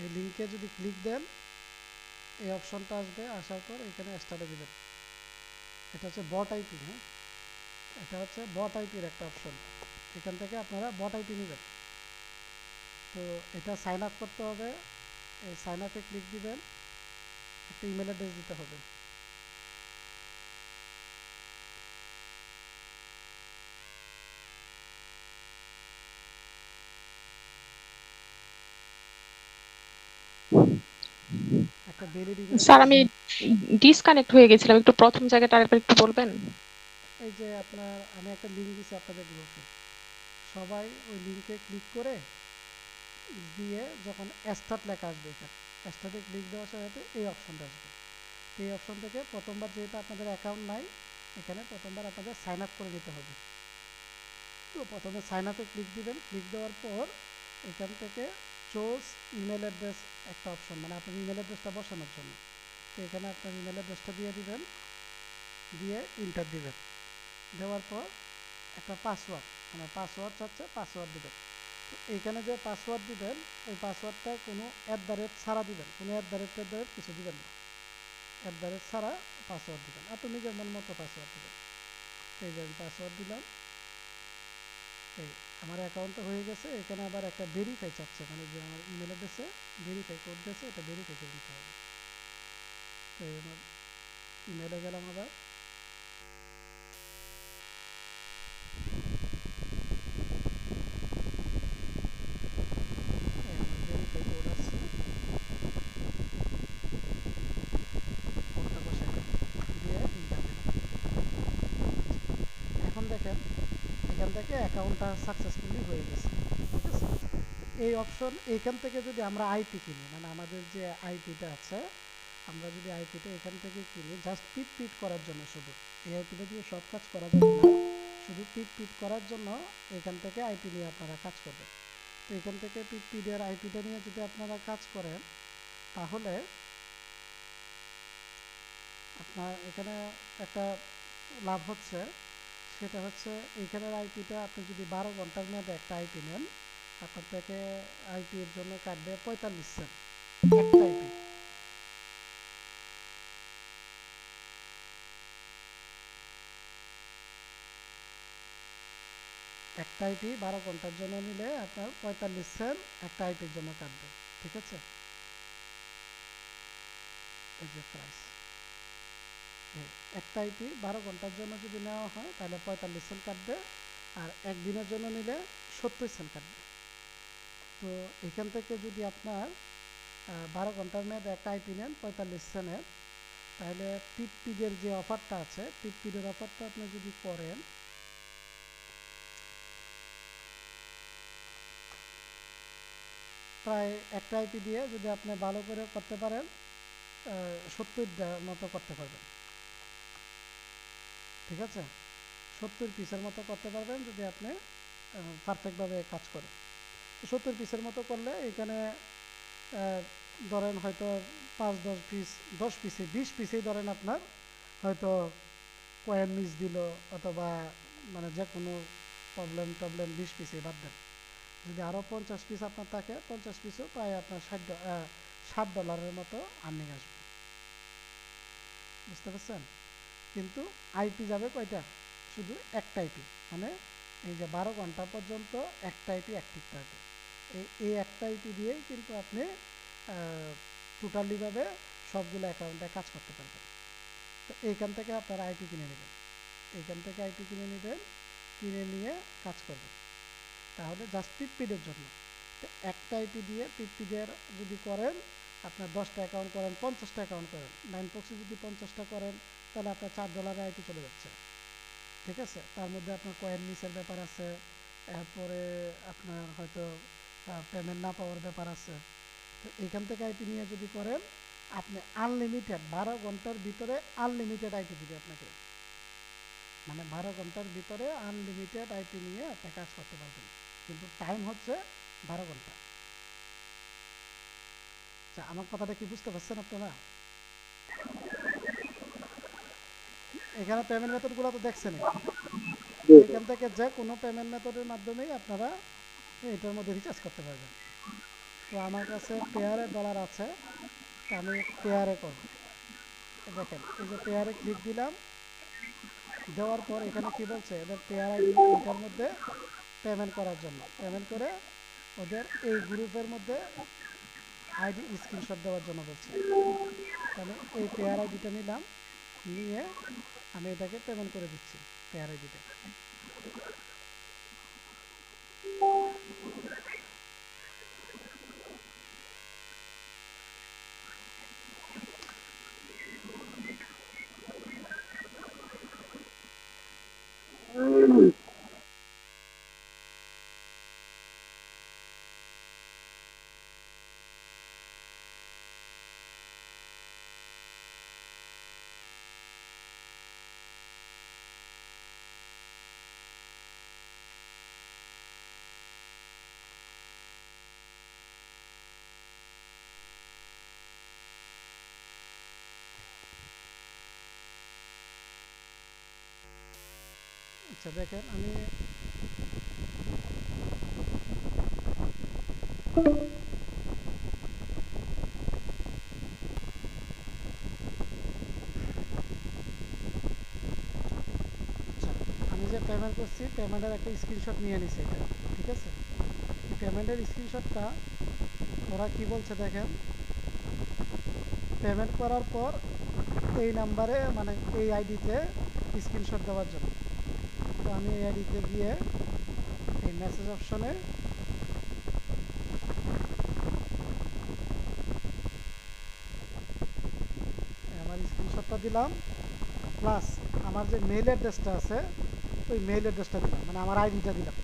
এই লিঙ্কে যদি ক্লিক দেন এই অপশনটা আসবে, আসার পর এখানে স্টার্টে দিবেন। এটা হচ্ছে বট আইপি। হ্যাঁ, এটা হচ্ছে বট আইপির একটা অপশন। এখান থেকে আপনারা বট আইপি নেবেন। তো এটা সাইন আপ করতে হবে। এই সাইন আপে ক্লিক দিবেন, একটা ইমেল অ্যাড্রেস দিতে হবে। একটা ভ্যালিড ইমেল স্যার অ্যাড্রেস। আমি ডিসকানেক্ট হয়ে গেছিলাম, একটু প্রথম জায়গাটা আরেকবার একটু বলবেন? এই যে আপনার আমি একটা লিঙ্ক দিচ্ছি আপনাদের গ্রুপে, সবাই ওই লিঙ্কে ক্লিক করে দিয়ে যখন স্টার্ট লেখা আসবে, এখানে স্টার্টে ক্লিক দেওয়ার সাথে এই অপশনটা আসবে। তো এই অপশন থেকে প্রথমবার যেহেতু আপনাদের অ্যাকাউন্ট নাই, এখানে প্রথমবার আপনাদের সাইন আপ করে নিতে হবে। তো প্রথমে সাইন আপে ক্লিক দিবেন। ক্লিক দেওয়ার পর এখান থেকে চোজ ইমেল অ্যাড্রেস একটা অপশন, মানে আপনার ইমেল অ্যাড্রেসটা বসানোর জন্য। তো এখানে আপনার ইমেল অ্যাড্রেসটা দিয়ে দিবেন, দিয়ে ইন্টার দিবেন। দেওয়ার পর একটা পাসওয়ার্ড, মানে পাসওয়ার্ড চাচ্ছে, পাসওয়ার্ড দিবেন। তো এইখানে যে পাসওয়ার্ড দিবেন, ওই পাসওয়ার্ডটা কোনো অ্যাট দ্য রেট ছাড়া দিবেন, কোনো অ্যাট দ্য রেট কিছু দিবেন না। অ্যাট দ্য রেট ছাড়া পাসওয়ার্ড দিবেন, আপনি নিজের মন মতো পাসওয়ার্ড দিবেন। তো এই যে আমি পাসওয়ার্ড দিলাম। এই আমার অ্যাকাউন্টটা হয়ে গেছে। এখানে আবার একটা ভেরিফাই চাচ্ছে, মানে যে আমার ইমেল অ্যাড্রেসে ভেরিফাই কোড দিয়েছে, এটা ভেরিফাই করে দিতে হবে। তো এই আমার ইমেলে গেলাম আবার। এই আমার ভেরিফাই কোড আসছে, কোডটা বসাই দিয়ে ইন্টার দিলাম। এখন দেখেন এখান থেকে অ্যাকাউন্টটা সাকসেসফুলি হয়ে গেছে। ঠিক আছে, এই অপশন এইখান থেকে যদি আমরা আইপি কিনি, মানে আমাদের যে আইপিটা আছে, আমরা যদি আইপিটা এখান থেকে কিনি জাস্ট পিট পিট করার জন্য, শুধু এই আইপিটা দিয়ে সব কাজ করা যাবে না, শুধু পিট পিট করার জন্য এখান থেকে আইপি নিয়ে আপনারা কাজ করবেন। তো এখান থেকে পিট পিটের আইপিটা নিয়ে যদি আপনারা কাজ করেন, তাহলে আপনার এখানে একটা লাভ হচ্ছে, সেটা হচ্ছে এইখানের আইপিটা আপনি যদি 12 ঘন্টার মেয়াদে একটা আইপি নেন, আপনার থেকে আইপি এর জন্য কাটবে 45 সেন্ট একটা আইপি। একটা আইপি 12 ঘন্টার জন্য নিলে আপনার 45 সেন্ট একটা আইপির জন্য কাটবে। ঠিক আছে, এই যে প্রাইস, একটা আইপি 12 ঘন্টার জন্য যদি নেওয়া হয় তাহলে 45 সেন্ট কাটবে, আর একদিনের জন্য নিলে 70 সেন্ট কাটবে। তো এখান থেকে যদি আপনার 12 ঘন্টার মেয়াদে একটা আইপি নেন 45 সেন্টের, তাহলে পিটপিডের যে অফারটা আছে, পিটপিডের অফারটা আপনি যদি করেন, প্রায় একটা আইপি দিয়ে যদি আপনি ভালো করে করতে পারেন 70টার মতো করতে পারবেন। ঠিক আছে, 70 পিসের মতো করতে পারবেন যদি আপনি পারফেক্টভাবে কাজ করেন। তো 70 পিসের মতো করলে এখানে ধরেন হয়তো 5-10 পিস, 10 পিসে 20 পিসেই ধরেন আপনার হয়তো কয়েন মিস দিল, অথবা মানে যে কোনো প্রবলেম টবলেম 20 পিসে বাদ দেন। যদি আরও 50 পিস আপনার থাকে, 50 পিসও প্রায় আপনার $60 মতো আর্নিং আসবে। বুঝতে পারছেন? কিন্তু আইপি যাবে কয়টা? শুধু একটা আইপি, মানে এই যে 12 ঘন্টা পর্যন্ত একটা আইপি অ্যাক্টিভ থাকবে। এই একটা আইপি দিয়েই কিন্তু আপনি টোটালিভাবে সবগুলো অ্যাকাউন্টে কাজ করতে পারবেন। তো এইখান থেকে আপনারা আইপি কিনে নেবেন, এইখান থেকে আইপি কিনে নেবেন, কিনে নিয়ে কাজ করবেন। তাহলে জাস্ট পিটপিটের জন্য। তো একটা আইপি দিয়ে পিটপিটের যদি করেন, আপনার 10টা অ্যাকাউন্ট করেন, 50টা অ্যাকাউন্ট করেন, 9 বক্সে যদি 50টা করেন, তাহলে আপনার $4 আইপি চলে যাচ্ছে। ঠিক আছে, তার মধ্যে আপনার কয়েন মিসের ব্যাপার আছে, এরপরে আপনার হয়তো পেমেন্ট না পাওয়ার ব্যাপার আছে। তো এইখান থেকে আইপি নিয়ে যদি করেন, আপনি আনলিমিটেড 12 ঘন্টার ভিতরে আনলিমিটেড আইপি দিবে আপনাকে, মানে 12 ঘন্টার ভিতরে আনলিমিটেড আইপি নিয়ে আপনি কাজ করতে পারবেন, কিন্তু টাইম হচ্ছে 12 ঘন্টা। আচ্ছা, আমার কথাটা কি বুঝতে পারছেন আপনারা? এখানে পেমেন্ট মেথডগুলো তো দেখছেনই। জি জি। এখান থেকে যে কোনো পেমেন্ট মেথডের মাধ্যমেই আপনারা এটার মধ্যে রিচার্জ করতে পারবেন। তো আমার কাছে পেয়ারে ডলার আছে, তো আমি পেয়ারে করব। দেখেন এই যে পেয়ারে ক্লিক দিলাম, দেওয়ার পর এখানে কি বলছে, এদের পেয়ার আইডি এইটার মধ্যে পেমেন্ট করার জন্য, পেমেন্ট করে ওদের এই গ্রুপের মধ্যে আইডি স্ক্রিনশট দেওয়ার জন্য বলছে। তো আমি এই পেয়ার আইডিটা নিলাম, নিয়ে আমি এটাকে পেমেন্ট করে দিচ্ছি পেয়ার আইডিটা। আচ্ছা দেখেন আমি আচ্ছা আমি যে পেমেন্ট করছি পেমেন্টের একটা স্ক্রিনশট নিয়ে নিছি এটা, ঠিক আছে। এই পেমেন্টের স্ক্রিনশটটা ওরা কি বলছে দেখেন, পেমেন্ট করার পর এই নাম্বারে মানে এই আইডিতে স্ক্রিনশট দেওয়ার জন্য। তো আমি এই আইডিতে গিয়ে এই মেসেজ অপশনে আমার স্ক্রিনশটটা দিলাম, প্লাস আমার যে মেইল অ্যাড্রেসটা আছে ওই মেইল অ্যাড্রেসটা দিলাম, মানে আমার আইডিটা দিলাম।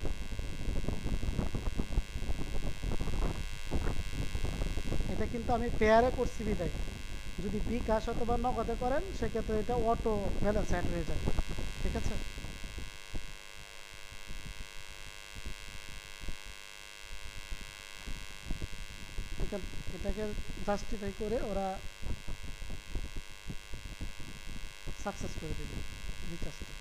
এটা কিন্তু আমি পেয়ারে করছি বিদায়, যদি বিকাশ অথবা নগদে করেন সেক্ষেত্রে এটা অটো ব্যালেন্স অ্যাড হয়ে যাবে, ঠিক আছে। এটাকে জাস্টিফাই করে ওরা সাকসেস করে দেবে রিচার্জটা।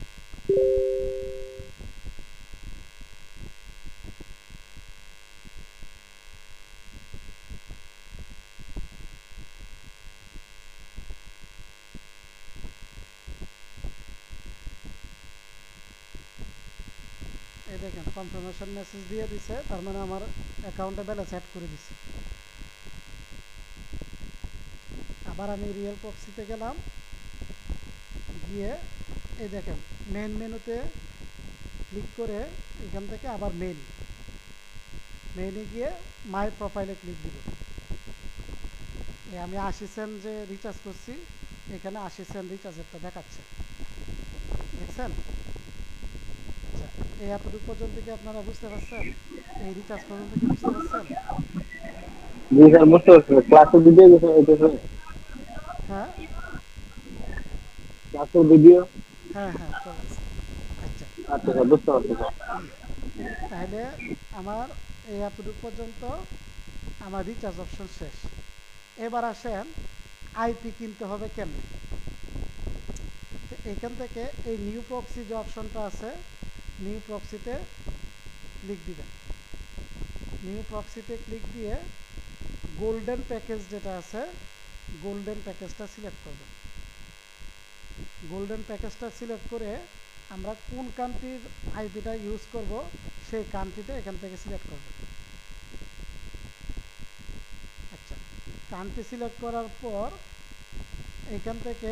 এই দেখেন কনফার্মেশন মেসেজ দিয়ে দিছে, তার মানে আমার অ্যাকাউন্টে ব্যালেন্স অ্যাড করে দিছে। আবার আমি রিয়েল প্রক্সিতে গেলাম, গিয়ে এই দেখেন মেন মেনুতে ক্লিক করে এখান থেকে আবার মেইনে গিয়ে মাই প্রোফাইলে ক্লিক দিব। আমি 80 সেন্ট যে রিচার্জ করছি এখানে 80 সেন্ট রিচার্জেরটা দেখাচ্ছে, দেখছেন। আচ্ছা এই এতটুকু পর্যন্ত কি আপনারা বুঝতে পারছেন? এই রিচার্জ পর্যন্ত কি বুঝতে পারছেন? জি স্যার, বুঝতে পারছি। ক্লাসের ভিডিও কিছু হইতেছে? হ্যাঁ ক্লাসের ভিডিও? হ্যাঁ হ্যাঁ চলছে। আচ্ছা আচ্ছা স্যার, বুঝতে পারছি স্যার। তাহলে আমার এই এতটুকু পর্যন্ত আমার রিচার্জ অপশন শেষ। এবার আসেন আইপি কিনতে হবে কেমনে। তো এখান থেকে এই নিউ প্রক্সি যে অপশনটা আছে, নিউ প্রক্সিতে ক্লিক দিবেন। নিউ প্রক্সিতে ক্লিক দিয়ে গোল্ডেন প্যাকেজ যেটা আছে গোল্ডেন প্যাকেজটা সিলেক্ট করবেন। গোল্ডেন প্যাকেজটা সিলেক্ট করে আমরা কোন কান্ট্রির আইপিটা ইউজ করব সেই কান্ট্রিটা এখান থেকে সিলেক্ট করবেন। আচ্ছা কান্ট্রি সিলেক্ট করার পর এখান থেকে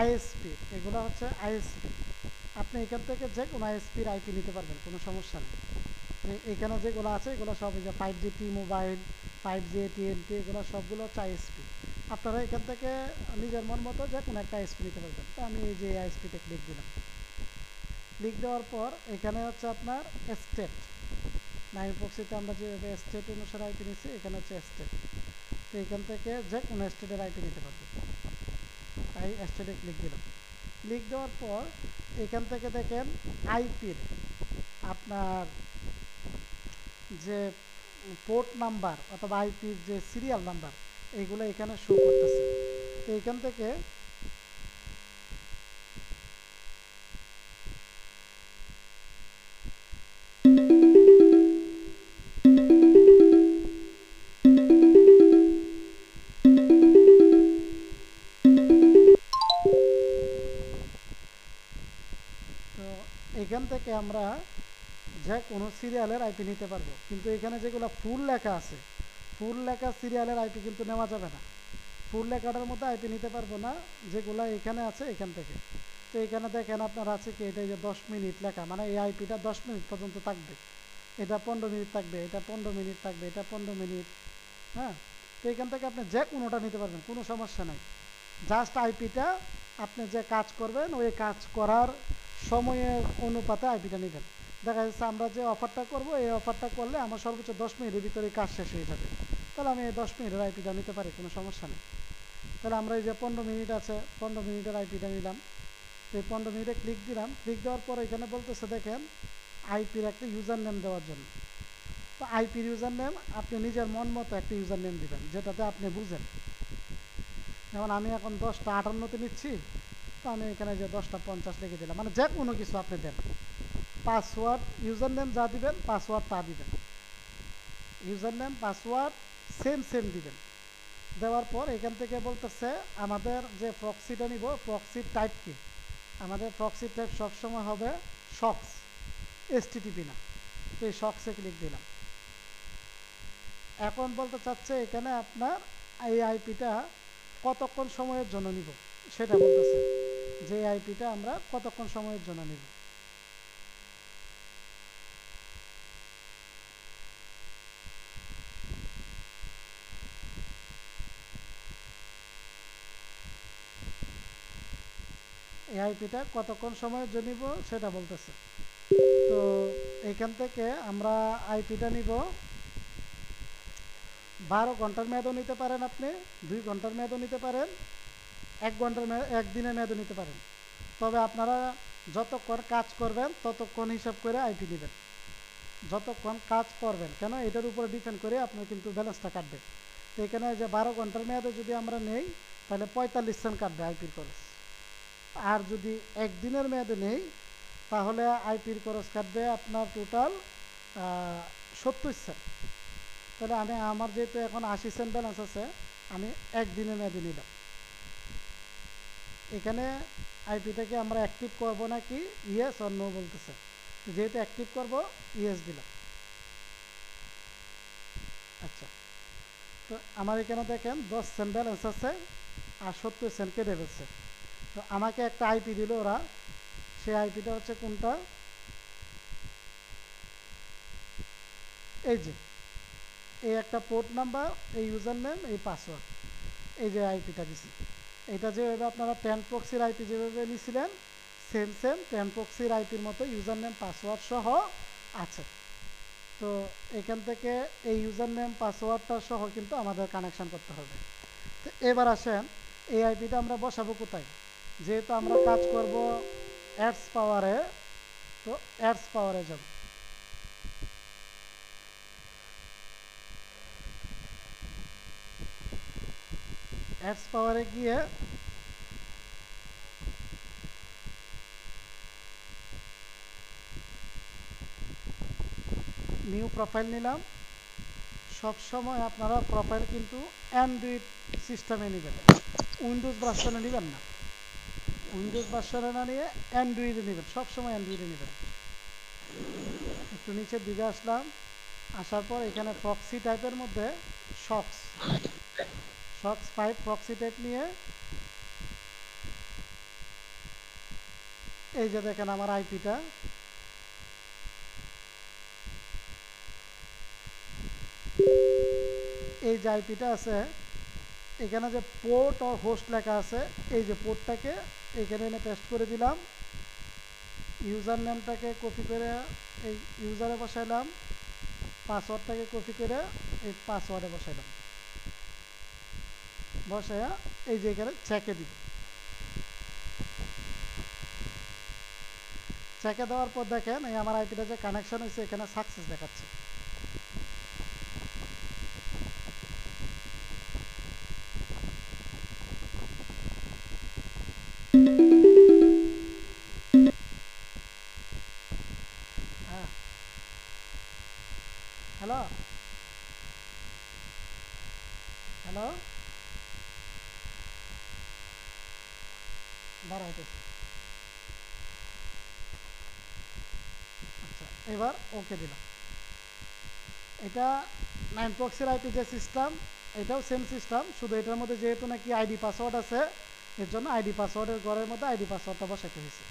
আইএসপি, এগুলো হচ্ছে আইএসপি, আপনি এখান থেকে যে কোনো আইএসপির আইপি নিতে পারবেন, কোনো সমস্যা নেই। এখানে যেগুলো আছে এগুলো সব যে 5G টি মোবাইল, 5G AT&T, এগুলো সবগুলো হচ্ছে আইএসপি। আপনারা এখান থেকে নিজের মন মতো যে কোনো একটা আইএসপি নিতে পারবেন। তো আমি এই যে আইএসপিতে ক্লিক দিলাম। ক্লিক দেওয়ার পর এখানে হচ্ছে আপনার স্টেট, নাইন প্রক্সিতে আমরা যেভাবে স্টেট অনুসারে আইপি নিচ্ছি এখানে হচ্ছে স্টেট। তো এখান থেকে যে কোনো স্টেটের আইপি নিতে পারবেন, তাই স্টেটে ক্লিক দিলাম। ক্লিক দেওয়ার পর এখান থেকে দেখেন আইপির আপনার যে পোর্ট নাম্বার অথবা আইপির যে সিরিয়াল নাম্বার এইগুলো এখানে শো করতেছে। তো এখান থেকে তো এখান থেকে আমরা যে কোনো সিরিয়ালের আইপি নিতে পারবো, কিন্তু এখানে যেগুলো ফুল লেখা আছে, ফুল লেখা সিরিয়ালের আইপি কিন্তু নেওয়া যাবে না। ফুল লেখাটার মধ্যে আইপি নিতে পারবো না, যেগুলো এখানে আছে এখান থেকে। তো এখানে দেখেন আপনার আছে কি, এটা যে 10 মিনিট লেখা, মানে এই আইপিটা 10 মিনিট পর্যন্ত থাকবে, এটা 15 মিনিট থাকবে, এটা 15 মিনিট থাকবে, এটা 15 মিনিট। হ্যাঁ, তো এখান থেকে আপনি যে কোনোটা নিতে পারবেন, কোনো সমস্যা নাই। জাস্ট আইপিটা আপনি যে কাজ করবেন ওই কাজ করার সময়ের অনুপাতে আইপিটা নেবেন। দেখা যাচ্ছে আমরা যে অফারটা করব, এই অফারটা করলে আমার সর্বোচ্চ 10 মিনিটের ভিতরে কাজ শেষ হয়ে যাবে, তাহলে আমি এই 10 মিনিটের আইপিটা নিতে পারি, কোনো সমস্যা নেই। তাহলে আমরা এই যে 15 মিনিট আছে, 15 মিনিটের আইপিটা নিলাম। তো এই 15 মিনিটে ক্লিক দিলাম। ক্লিক দেওয়ার পর এখানে বলতেছে দেখেন আইপির একটা ইউজার নেম দেওয়ার জন্য। তো আইপির ইউজার নেম আপনি নিজের মন মতো একটা ইউজার নেম দিবেন, যেটাতে আপনি বুঝেন। যেমন আমি এখন 10টা 58তে নিচ্ছি, তো আমি এখানে যে 10টা 50 লিখে দিলাম, মানে যে কোনো কিছু আপনি দেন। পাসওয়ার্ড ইউজার নেম যা দিবেন পাসওয়ার্ড তা দিবেন, user name password same same দিবেন। দেওয়ার পর এখান থেকে বলতেছে আমাদের যে প্রক্সিটা নিব, প্রক্সির টাইপ কি, আমাদের প্রক্সির টাইপ সবসময় হবে সক্স, এসটিটিপি না। তো এই সক্সে ক্লিক দিলাম। এখন বলতে চাচ্ছে এখানে আপনার এই আইপিটা কতক্ষণ সময়ের জন্য নিব সেটা বলতেছে, যে আইপিটা আমরা কতক্ষণ সময়ের জন্য নিব। এই আইপিটা কতক্ষণ সময়ের জন্য নিব সেটা বলতেছে। তো এইখান থেকে আমরা আইপিটা নিব 12 ঘন্টার মেয়াদও নিতে পারেন, আপনি 2 ঘন্টার মেয়াদও নিতে পারেন, 1 ঘন্টার একদিনের মেয়াদও নিতে পারেন। তবে আপনারা যতক্ষণ কাজ করবেন ততক্ষণ হিসাব করে আইপি নেবেন, যতক্ষণ কাজ করবেন, কেন এটার উপরে ডিপেন্ড করে আপনার কিন্তু ব্যালেন্সটা কাটবে। তো এখানে যে 12 ঘন্টার মেয়াদে যদি আমরা নেই তাহলে 45 সেন্ট কাটবে আইপির খরচ। আর যদি একদিনের মেয়াদে নেই তাহলে আইপির খরচ কাটবে আপনার টোটাল 70 সেন্ট। তাহলে আমি আমার যেহেতু এখন 80 সেন্ট ব্যালেন্স আছে, আমি একদিনের মেয়াদে নিলাম। এখানে আইপিটাকে আমরা অ্যাক্টিভ করব নাকি ইয়েস অর নো বলতেছে, যেহেতু অ্যাক্টিভ করব ইয়েস দিলাম। আচ্ছা, তো আমার এখানে দেখেন 10 সেন্ট ব্যালেন্স আছে আর 70 সেন্ট কেটে ফেলছে। তো আমাকে একটা আইপি দিল ওরা, সেই আইপিটা হচ্ছে কোনটা, এই যে এই একটা পোর্ট নাম্বার, এই ইউজার নেম, এই পাসওয়ার্ড, এই যে আইপিটা দিছি। এটা যেভাবে আপনারা 10 প্রক্সির আইপি যেভাবে নিয়েছিলেন সেম সেম 10 প্রক্সির আইপির মতো ইউজার নেম পাসওয়ার্ড সহ আছে। তো এখান থেকে এই ইউজার নেম পাসওয়ার্ডটা সহ কিন্তু আমাদের কানেকশান করতে হবে। তো এবার আসেন এই আইপিটা আমরা বসাবো কোথায়, যেহেতু আমরা কাজ করব অ্যাডস পাওয়ারে, তো অ্যাডস পাওয়ারে যাব। অ্যাডস পাওয়ারে গিয়ে নিউ প্রোফাইল নিলাম। সবসময় আপনারা প্রোফাইল কিন্তু অ্যান্ড্রয়েড সিস্টেমে নেবেন, উইন্ডোজ ভার্সনে নেবেন না। উইন্ডোজ ভার্সনে না নিয়ে অ্যান্ড্রয়েডে নেবেন, সবসময় অ্যান্ড্রয়েডে নেবেন। একটু নিচের দিকে আসলাম, আসার পর এখানে প্রক্সি টাইপের মধ্যে সক্স, সক্স 5 প্রক্সি টাইপ নিয়ে এই যে দেখেন আমার আইপিটা, এই যে আইপিটা আছে, এখানে যে পোর্ট ও হোস্ট লেখা আছে, এই যে পোর্টটাকে এখানে এনে পেস্ট করে দিলাম। ইউজার নেমটাকে কপি করে এই ইউজারে বসাইলাম, পাসওয়ার্ডটাকে কপি করে এই পাসওয়ার্ডে বসাইলাম, বসাইয়া এই যে এখানে চেকে দিব। চেকে দেওয়ার পর দেখেন এই আমার আইপিটা যে কানেকশন হয়েছে এখানে সাকসেস দেখাচ্ছে। হ্যাঁ, হ্যালো হ্যালো, দাঁড়াইতেছি। এবার ওকে দিলাম। এটা 9 প্রক্সির আইপি যে সিস্টেম, এটাও সেম সিস্টেম, শুধু এটার মধ্যে যেহেতু নাকি আইডি পাসওয়ার্ড আছে, এর জন্য আইডি পাসওয়ার্ডের ঘরের মধ্যে আইডি পাসওয়ার্ডটা বসাইতে হয়েছে।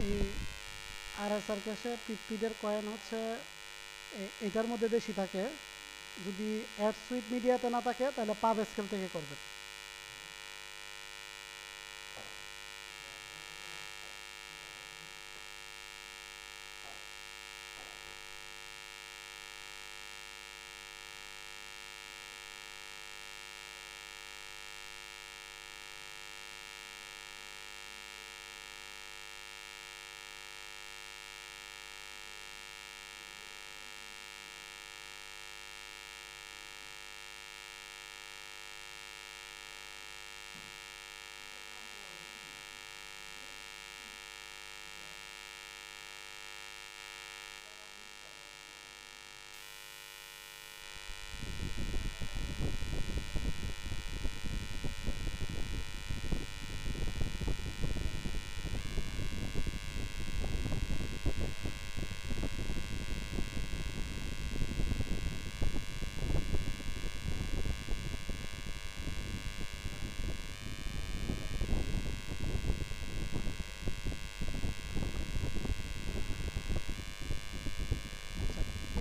এই আরএসআর ক্যাশে পিপিডের কয়েন হচ্ছে এটার মধ্যে বেশি থাকে। যদি অ্যাড সুইট মিডিয়াতে না থাকে তাহলে পাব স্কেল থেকে করবেন।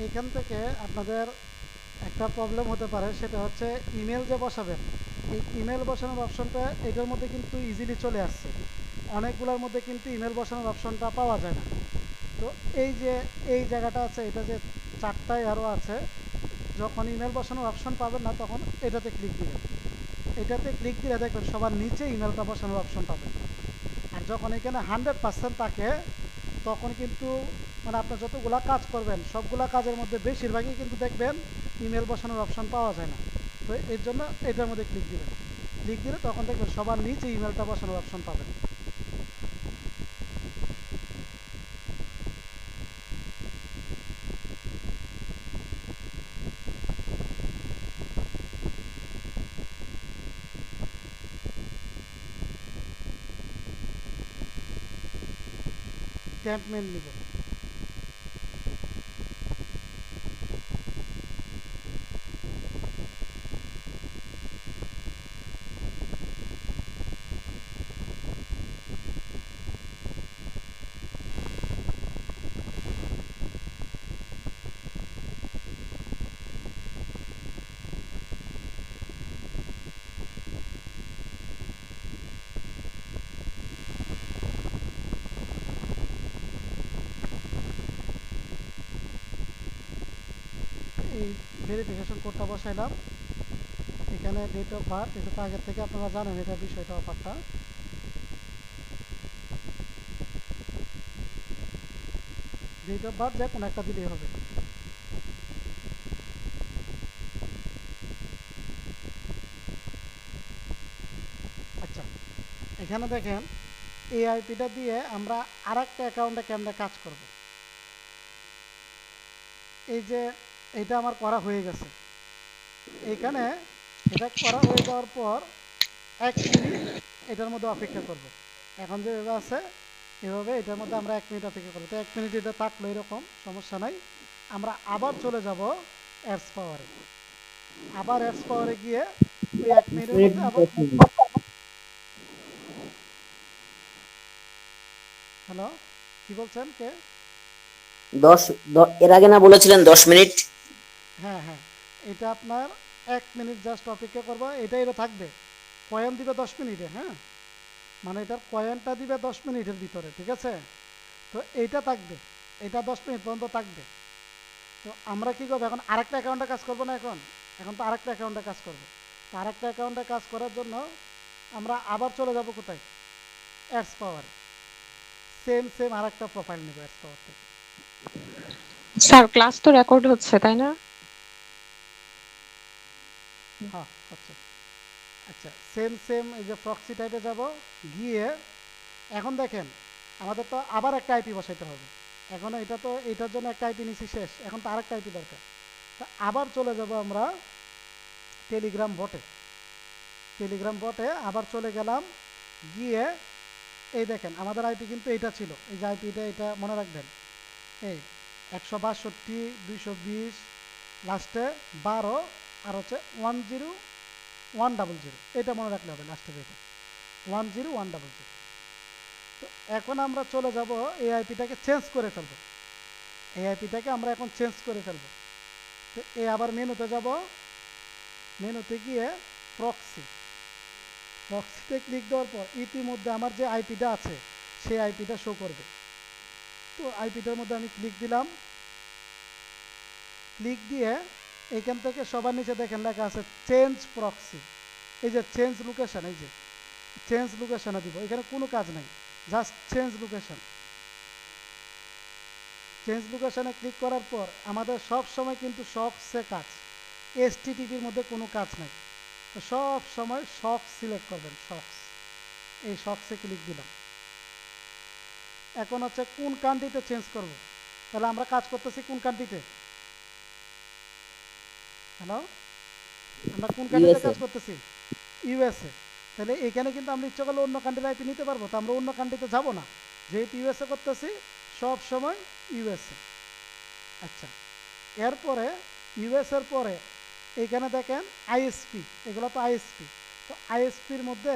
এইখান থেকে আপনাদের একটা প্রবলেম হতে পারে, সেটা হচ্ছে ইমেল যে বসাবেন, এই ইমেল বসানোর অপশনটা এটার মধ্যে কিন্তু ইজিলি চলে আসছে। অনেকগুলোর মধ্যে কিন্তু ইমেল বসানোর অপশনটা পাওয়া যায় না। তো এই যে এই জায়গাটা আছে, এটা যে চারটায় আরও আছে, যখন ইমেল বসানোর অপশন পাবেন না তখন এটাতে ক্লিক দিবেন। এটাতে ক্লিক দিলে দেখবেন সবার নিচে ইমেলটা বসানোর অপশন পাবেন। আর যখন এখানে 100% থাকে তখন কিন্তু মানে আপনার যতগুলা কাজ করবেন সবগুলা কাজের মধ্যে বেশিরভাগই কিন্তু দেখবেন ইমেল বসানোর অপশন পাওয়া যায় না। তো এর জন্য এটার মধ্যে ক্লিক দিবেন। ক্লিক দিলে তখন দেখবেন সবার নিচে ইমেলটা বসানোর অপশন পাবেন। ট্যাম্প মেল নিব। এই ভেরিফিকেশন কোডটা বসাইলাম। এখানে ডেট অফ বার্থ, এটা তো আগের থেকে আপনারা জানেন এটা বিষয়টা, অফারটা। ডেট অফ বার্থ যে কোনো একটা দিলেই হবে। আচ্ছা, এখানে দেখেন এই আইপিটা দিয়ে আমরা আর একটা অ্যাকাউন্টে কেমনে কাজ করব। এই যে এটা আমার করা হয়ে গেছে। এইখানে এটা করা হয়ে যাওয়ার পর 1 মিনিট এটার মধ্যে অপেক্ষা করব। এখন যেভাবে আছে এভাবে এটার মধ্যে আমরা 1 মিনিট অপেক্ষা করবো। তো 1 মিনিট এটা থাকলো, এরকম সমস্যা নাই। আমরা আবার চলে যাব অ্যাডস পাওয়ারে। আবার অ্যাডস পাওয়ারে গিয়ে ওই 1 মিনিটের মধ্যে আবার, হ্যালো, কি বলছেন কে? এর আগে না বলেছিলেন 10 মিনিট? হ্যাঁ হ্যাঁ, এটা আপনার 1 মিনিট জাস্ট অপেক্ষা করবো। এটাই থাকবে, কয়েন দিবে 10 মিনিটে। হ্যাঁ, মানে এটার কয়েনটা দিবে 10 মিনিটের ভিতরে, ঠিক আছে? তো এইটা থাকবে, এটা 10 মিনিট পর্যন্ত থাকবে। তো আমরা কি করবো এখন, আরেকটা অ্যাকাউন্টে কাজ করবো না? এখন এখন তো আরেকটা অ্যাকাউন্টে কাজ করবো। তো আরেকটা অ্যাকাউন্টে কাজ করার জন্য আমরা আবার চলে যাব কোথায়? অ্যাডস পাওয়ার। সেম সেম আরেকটা প্রোফাইল নেব অ্যাডস পাওয়ার থেকে। স্যার ক্লাস তো রেকর্ড হচ্ছে তাই না? হ্যাঁ, হচ্ছে। আচ্ছা, সেম সেম এই যে প্রক্সি টাইপে যাব, গিয়ে এখন দেখেন আমাদের তো আবার একটা আইপি বসাইতে হবে। এখন এটা তো এটার জন্য একটা আইপি নিছি, শেষ। এখন তো আরেকটা আইপি দরকার। তা আবার চলে যাব আমরা টেলিগ্রাম বটে। টেলিগ্রাম বটে আবার চলে গেলাম, গিয়ে এই দেখেন আমাদের আইপি কিন্তু এটা ছিল। এই যে আইপিটা, এটা মনে রাখবেন, এই 162.220 লাস্টে 12 আর হচ্ছে 10100, এটা মনে রাখলে হবে লাস্টের এটা 10100। তো এখন আমরা চলে যাব এই আইপিটাকে চেঞ্জ করে ফেলবো। এই আইপিটাকে আমরা এখন চেঞ্জ করে ফেলবো। তো এই আবার মেনুতে যাব, মেনুতে গিয়ে প্রক্সি, প্রক্সিতে ক্লিক দেওয়ার পর ইতিমধ্যে আমার যে আইপিটা আছে সেই আইপিটা শো করবে। তো আইপিটার মধ্যে আমি ক্লিক দিলাম। ক্লিক দিয়ে এইখান থেকে সবার নিচে দেখেন লেখা আছে চেঞ্জ প্রক্সি। এই যে চেঞ্জ লোকেশন, এই যে চেঞ্জ লোকেশনে দিব। এখানে কোনো কাজ নাই, জাস্ট চেঞ্জ লোকেশন। চেঞ্জ লোকেশনে ক্লিক করার পর আমাদের সব সময় কিন্তু শক্সে কাজ, এসটিটিপির মধ্যে কোনো কাজ নাই। তো সব সময় শক্স সিলেক্ট করবেন, শক্স। এই শক্সে ক্লিক দিলাম। এখন হচ্ছে কোন কান্ট্রিতে চেঞ্জ করব। তাহলে আমরা কাজ করতেছি কোন কান্ট্রিতে? হ্যালো, আমরা কোন কান্ট্রিতে ইউএসএ। কাজ করতেছি? ইউএসএ। তাহলে এখানে কিন্তু আমরা ইচ্ছা করলে অন্য কান্ট্রির আইপি নিতে পারবো, তো আমরা অন্য কান্ট্রিতে যাব না, যেহেতু ইউএসএ করতেছি সব সময় ইউএসএ। আচ্ছা, এরপরে ইউএসএর পরে এইখানে দেখেন আইএসপি, এগুলো তো আইএসপি। তো আইএসপির মধ্যে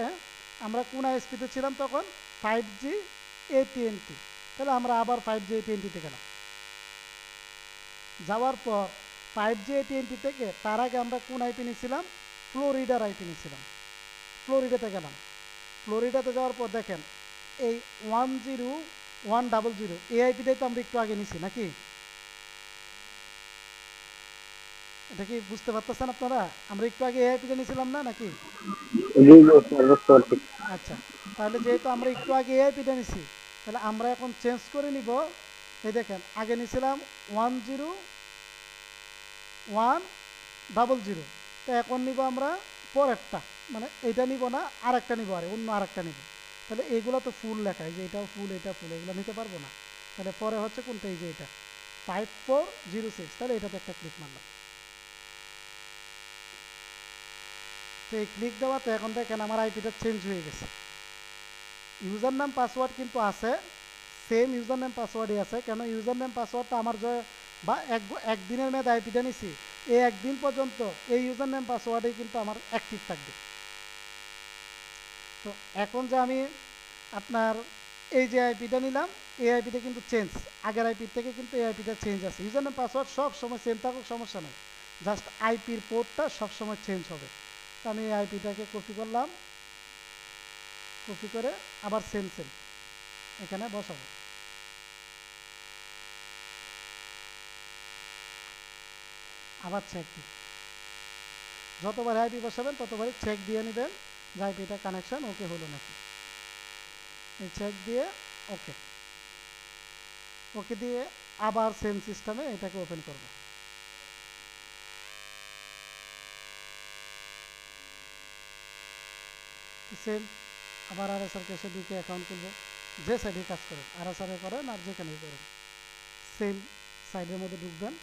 আমরা কোন আইএসপিতে ছিলাম তখন? 5G AT&T। তাহলে আমরা আবার 5G AT&Tতে গেলাম। যাওয়ার পর 5G AT&T থেকে তার আগে আমরা কোন আইপি নিয়েছিলাম? ফ্লোরিডার আইপি নিয়েছিলাম। ফ্লোরিডাতে গেলাম। ফ্লোরিডাতে যাওয়ার পর দেখেন এই 10100 এই আইপিটাই তো আমরা একটু আগে নিছি নাকি? এটা কি বুঝতে পারতেছেন আপনারা? আমরা একটু আগে এআইপিটা নিয়েছিলাম না নাকি? জি জি স্যার বুঝতে পারছি। আচ্ছা, তাহলে যেহেতু আমরা একটু আগে এআইপিটা নিছি, তাহলে আমরা এখন চেঞ্জ করে নিব। এই দেখেন, আগে নিয়েছিলাম 10100, তো এখন নিব আমরা পরেরটা, মানে এটা নিব না, আরেকটা নিব, আরে অন্য আরেকটা নিব। তাহলে এইগুলো তো ফুল লেখা, এই যে এটাও ফুল, এটা ফুল, এগুলো নিতে পারবো না। তাহলে পরে হচ্ছে কোনটা, এই যে এটা 5406, তাহলে এটাতে একটা ক্লিক মারলাম। তো এই ক্লিক দেওয়াতে এখন দেখেন আমার আইপিটা চেঞ্জ হয়ে গেছে। ইউজার নাম পাসওয়ার্ড কিন্তু আছে, সেম ইউজার নেম পাসওয়ার্ডই আছে। কেন ইউজার নেম পাসওয়ার্ডটা আমার যে বা একদিনের মেয়াদ আইপিটা নিছি, এই একদিন পর্যন্ত এই ইউজার নেম পাসওয়ার্ডেই কিন্তু আমার অ্যাক্টিভ থাকবে। তো এখন যে আমি আপনার এই যে আইপিটা নিলাম, এই আইপিটা কিন্তু চেঞ্জ, আগের আইপির থেকে কিন্তু এই আইপিটা চেঞ্জ আছে। ইউজার নেম পাসওয়ার্ড সব সময় সেম থাকুক, সমস্যা নেই, জাস্ট আইপির পোর্টটা সবসময় চেঞ্জ হবে। তো আমি এই আইপিটাকে কপি করলাম, কপি করে আবার সেম এখানে বসাবো। আবার চেক দিই, যতবার আইপি বসাবেন ততবারই চেক দিয়ে নেবেন যে আইপিটা কানেকশন ওকে হলো নাকি। এই চেক দিয়ে ওকে, ওকে দিয়ে আবার সেম সিস্টেমে এটাকে ওপেন করব। সেম আবার আরএসআর ক্যাশে ঢুকে অ্যাকাউন্ট খুলব। যে সাইডে কাজ করেন, আরএসআর এ করেন আর যেখানেই করেন, সেম সাইডের মধ্যে ঢুকবেন।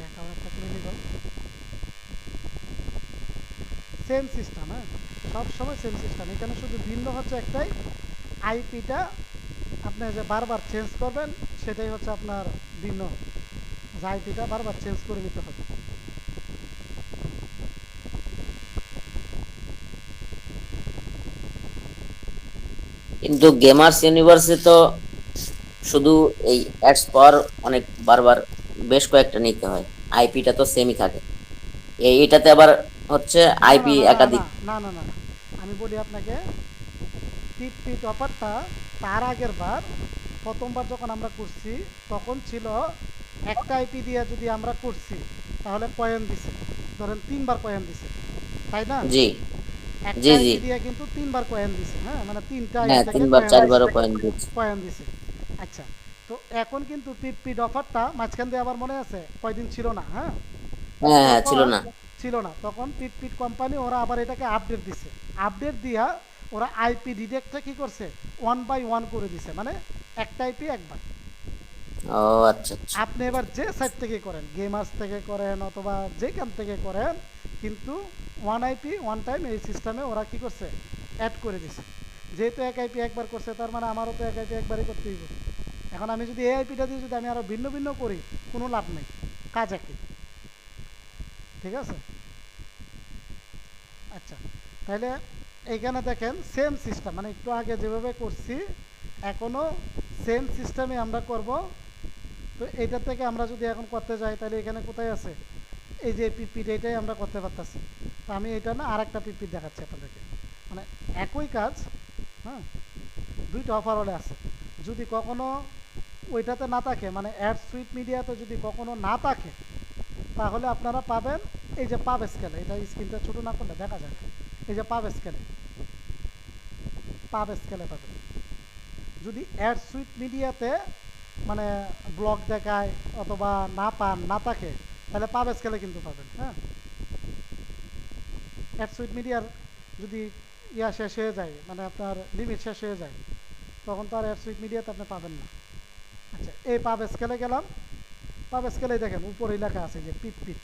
অ্যাকাউন্টটা খুলে নিব, সেম সিস্টেম। হ্যাঁ, সব সময় সেম সিস্টেম। এখানে শুধু ভিন্ন হচ্ছে একটাই, আইপিটা আপনি যে বারবার চেঞ্জ করবেন সেটাই হচ্ছে আপনার ভিন্ন, যে আইপিটা বারবার চেঞ্জ করে নিতে হবে। কিন্তু গেমার্স ইউনিভার্সে তো শুধু এই অ্যাডস পাওয়ার অনেক বারবার বেশ কয়েকটা নিতে হয়, আইপিটা তো সেমই থাকে। এটাতে আবার হচ্ছে না না আইপি না না একাধিক। না না না না না, আমি বলি আপনাকে, পিট অফারটা তার আগের বার, প্রথমবার যখন আমরা করছি তখন ছিল একটা আইপি দিয়ে যদি আমরা করছি তাহলে কয়েন দিছে, ধরেন 3বার কয়েন দিছে, তাই না? জি একটা জি জি। আইপি দিয়ে কিন্তু 3বার কয়েন দিছে, হ্যাঁ, মানে 3টা আইপি হ্যাঁ, থেকে তিনবার কয়েন দিছে, চারবারও কয়েন দিচ্ছে। কয়েন দিছে। আচ্ছা, তো এখন কিন্তু পিট অফারটা মাঝখান দিয়ে আবার মনে আছে কয়দিন ছিল না, হ্যাঁ, হ্যাঁ হ্যাঁ, ছিল তখন না। ছিল না, তখন পিট কোম্পানি ওরা আবার এটাকে আপডেট দিছে। আপডেট দিয়া ওরা আইপি ডিটেক্টটা কি করছে, 1/1 করে দিছে, মানে একটা আইপি একবার। ও আচ্ছা আচ্ছা। আপনি এবার যে সাইট থেকে করেন, গেমার্স থেকে করেন অথবা যেখান থেকে করেন, কিন্তু ওয়ান আইপি ওয়ান টাইম এই সিস্টেমে ওরা কি করছে, অ্যাড করে দিছে। যেহেতু এক আইপি একবার করছে, তার মানে আমারও তো এক আইপি একবারই করতে হইব। এখন আমি যদি এই আইপিটা দিয়ে যদি আমি আরও ভিন্ন ভিন্ন করি, কোনো লাভ নেই, কাজ একই। ঠিক আছে? আচ্ছা, তাহলে এইখানে দেখেন সেম সিস্টেম, মানে একটু আগে যেভাবে করছি এখনও সেম সিস্টেমে আমরা করব। তো এইটার থেকে আমরা যদি এখন করতে যাই তাহলে এখানে কোথায় আছে, এই যে পিপিট, এইটাই আমরা করতে পারতেছি। তো আমি এটা না আর একটা পিপিট দেখাচ্ছি আপনাদেরকে, মানে একই কাজ। হ্যাঁ, দুইটা অফার হলে আছে। যদি কখনো ওইটাতে না থাকে, মানে অ্যাড সুইট মিডিয়াতে যদি কখনো না থাকে, তাহলে আপনারা পাবেন এই যে পাব স্কেলে, এটা স্ক্রিনটা ছোটো না করলে দেখা যায়, এই যে পাব স্কেলে, পাব স্কেলে পাবেন। যদি অ্যাড সুইট মিডিয়াতে মানে ব্লক দেখায় অথবা না পান, না থাকে, তাহলে পাব স্কেলে কিন্তু পাবেন। হ্যাঁ, অ্যাড সুইট মিডিয়ার যদি ইয়া শেষ হয়ে যায়, মানে আপনার লিমিট শেষ হয়ে যায়, তখন তো আর অ্যাড সুইট মিডিয়াতে আপনি পাবেন না। আচ্ছা, এই পাব স্কেলে গেলাম, পাব স্কেলে দেখেন উপরে লেখা আছে যে পিট,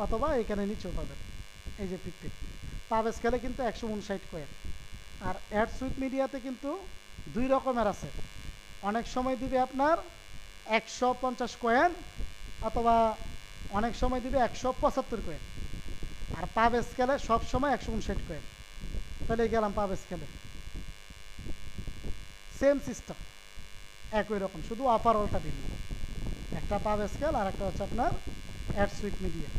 অথবা এখানে নিচেও পাবেন এই যে পিট। পাব স্কেলে কিন্তু 159 কয়েন। আর অ্যাড সুইট মিডিয়াতে কিন্তু দুই রকমের আছে, অনেক সময় দিবে আপনার 150 কয়েন, অথবা অনেক সময় দিবে 175 কয়েন। আর পাব স্কেলে সব সময় 159 কয়েন। তাহলে গেলাম পাব স্কেলে, সেম সিস্টেম, একই রকম, শুধু অপারলটা ভিন্ন। একটা পাব স্কেল আর একটা হচ্ছে আপনার অ্যাড সুইট মিডিয়া।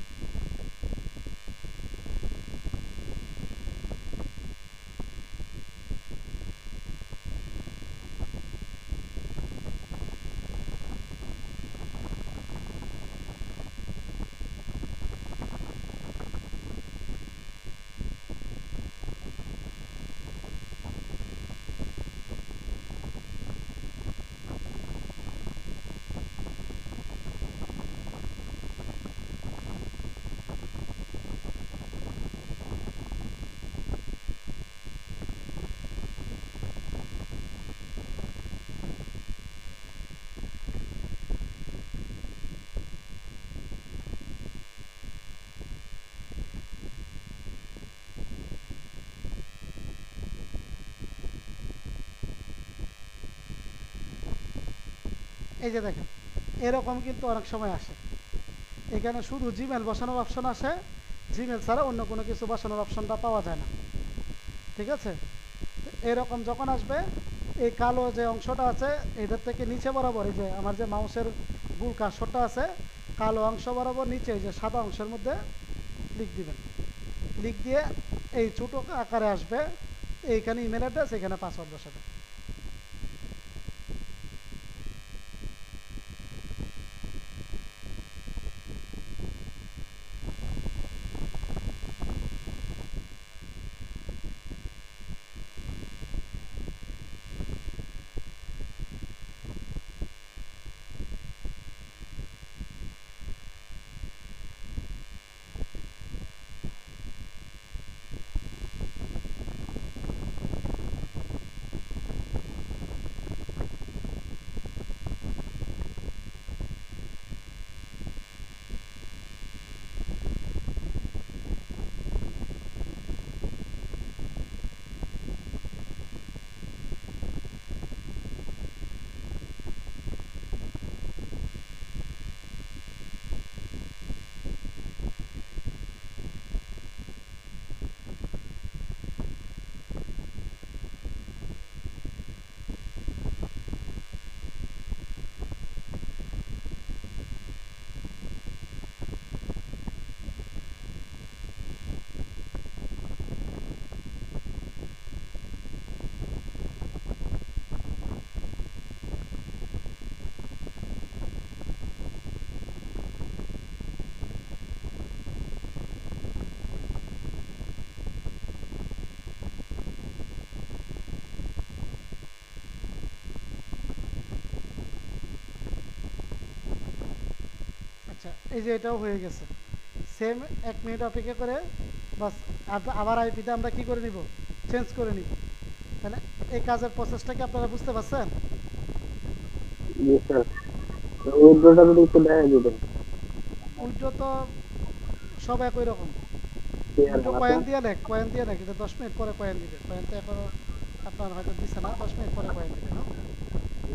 এই যে দেখেন, এরকম কিন্তু অনেক সময় আসে, এখানে শুধু জিমেল বসানোর অপশন আসে, জিমেল ছাড়া অন্য কোনো কিছু বসানোর অপশনটা পাওয়া যায় না, ঠিক আছে? এরকম যখন আসবে, এই কালো যে অংশটা আছে এটার থেকে নিচে বরাবর, এই যে আমার যে মাউসের গুল কার্সরটা আছে, কালো অংশ বরাবর নিচে এই যে সাদা অংশের মধ্যে ক্লিক দিবেন। ক্লিক দিয়ে এই ছোটো আকারে আসবে, এইখানে ইমেল অ্যাড্রেস, এখানে পাসওয়ার্ড বসাবেন। আচ্ছা, এই যে এটাও হয়ে গেছে, সেম 1 মিনিট অপেক্ষা করে বাস আবার আইপিটা আমরা কি করে নিব, চেঞ্জ করে নিব। তাহলে এই কাজের প্রসেসটা কি আপনারা বুঝতে পারছেন? জি স্যার, উইন্ডোটা যদি একটু দেখা দিতেন। উইড্রো তো সব একই রকম, ক্লিয়ার উইড্রো আছে? কয়েন দিয়ে নেক, কয়েন দিয়ে নেক, এটা 10 মিনিট পরে কয়েন দিবে, কয়েন তো এখনো আপনার হয়তো দিচ্ছে না, 10 মিনিট পরে কয়েন দিবে।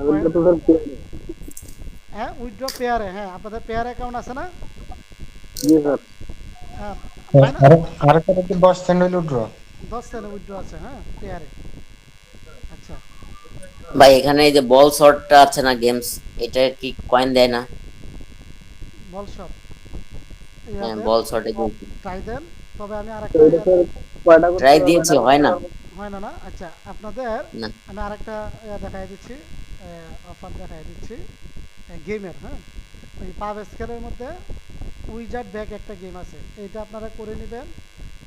উইন্ডো তো স্যার ক্লিয়ার। হ্যাঁ, উইড্রো পেয়ারে, হ্যাঁ আপনাদের পেয়ার অ্যাকাউন্ট আছে না? জি স্যার। হ্যাঁ, আরেকটা কি 10 সেন্ট হইল উঠলো? 10 সেন্ট উইড্রো আছে, হ্যাঁ পেয়ারে। আচ্ছা, ভাই এখানে এই যে বল শটটা আছে না গেমস, এটা কি কয়েন দেয় না? বল শট হ্যাঁ, ইয়াদের বল শটে ট্রাই দেন, তবে আমি তো আরেকটা এটা স্যার কয়টা করতে ট্রাই হবে? দিয়েছি, হয় না। হয় না না? আচ্ছা, আপনাদের না, আমি আরেকটা দেখাই দিচ্ছি, অফার দেখাই দিচ্ছি গেমের। হ্যাঁ, ওই পাব স্কেলের মধ্যে উইজার্ড ব্যাগ একটা গেম আছে, এইটা আপনারা করে নেবেন।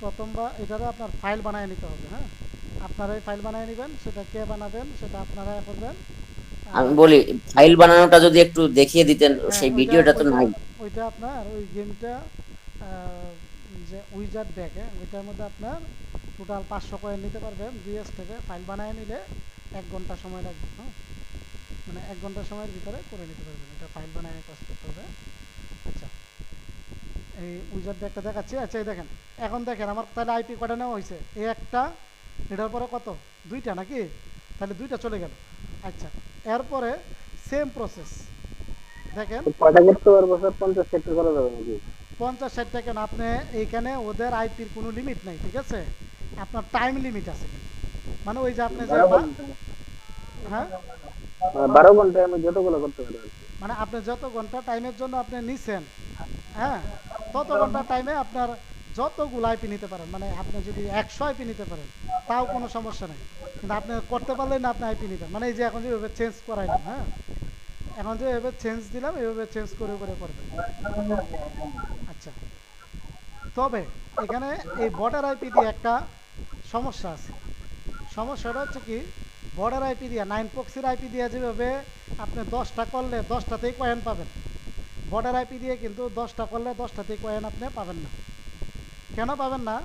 প্রথমবার এটারও আপনার ফাইল বানিয়ে নিতে হবে। হ্যাঁ, আপনারাই ফাইল বানিয়ে নেবেন, সেটা কে বানাবেন সেটা আপনারা করবেন। আমি আর বলি ফাইল বানানোটা যদি একটু দেখিয়ে দিতেন, হ্যাঁ, সেই ওইটা ভিডিওটা তো ওইটা নাই। ওইটা আপনার ওই গেমটা যে উইজার্ড ব্যাগ, হ্যাঁ ওইটার মধ্যে আপনার টোটাল 500 কয়েন নিতে পারবেন বিএস থেকে। ফাইল বানিয়ে নিলে 1 ঘন্টা সময় লাগবে। হ্যাঁ, মানে 1 ঘন্টা সময়ের ভিতরে করে নিতে পারবেন, এটা ফাইল বানিয়ে কাজ করতে হবে। আচ্ছা, এই উইজার্ড ব্যাগটা দেখাচ্ছি। আচ্ছা, এই দেখেন, এখন দেখেন আমার তাহলে আইপি কটা নেওয়া হয়েছে, এই একটা, এটার পরে কত, 2টা নাকি? তাহলে 2টা চলে গেল। আচ্ছা, এরপরে সেম প্রসেস দেখেন, তো কয়টা করতে পারবো স্যার? 50 সেক্টর করা যাবে নাকি? 50-60 টাকা না, আপনি এইখানে ওদের আইপির কোনো লিমিট নাই, ঠিক আছে? আপনার টাইম লিমিট আছে কিন্তু, মানে ওই যে আপনি যে 12 ঘন্টা, হ্যাঁ, মানে 12 ঘন্টায় আমি যতগুলো করতে পারি আর কি। মানে আপনি যত ঘন্টা টাইমের জন্য আপনি নিছেন, হ্যাঁ, তত ঘন্টা টাইমে আপনার যতগুলো আইপি নিতে পারেন, মানে আপনি যদি 100 আইপি নিতে পারেন তাও কোনো সমস্যা নেই, কিন্তু আপনি করতে পারলেন না আপনি আইপি নিতেন, মানে এই যে এখন যেভাবে চেঞ্জ করাইলাম, হ্যাঁ, এখন যে এভাবে চেঞ্জ দিলাম এইভাবে চেঞ্জ করে করে করবেন। আচ্ছা, তবে এখানে এই বর্ডার আইপি দিয়ে একটা সমস্যা আছে। সমস্যাটা হচ্ছে কি, বর্ডার আইপি দিয়ে 9 প্রক্সির আইপি দিয়ে যেভাবে আপনি 10টা করলে 10টাতেই কয়েন পাবেন, বর্ডার আইপি দিয়ে কিন্তু 10টা করলে 10টাতেই কয়েন আপনি পাবেন না। কেন পাবেন না?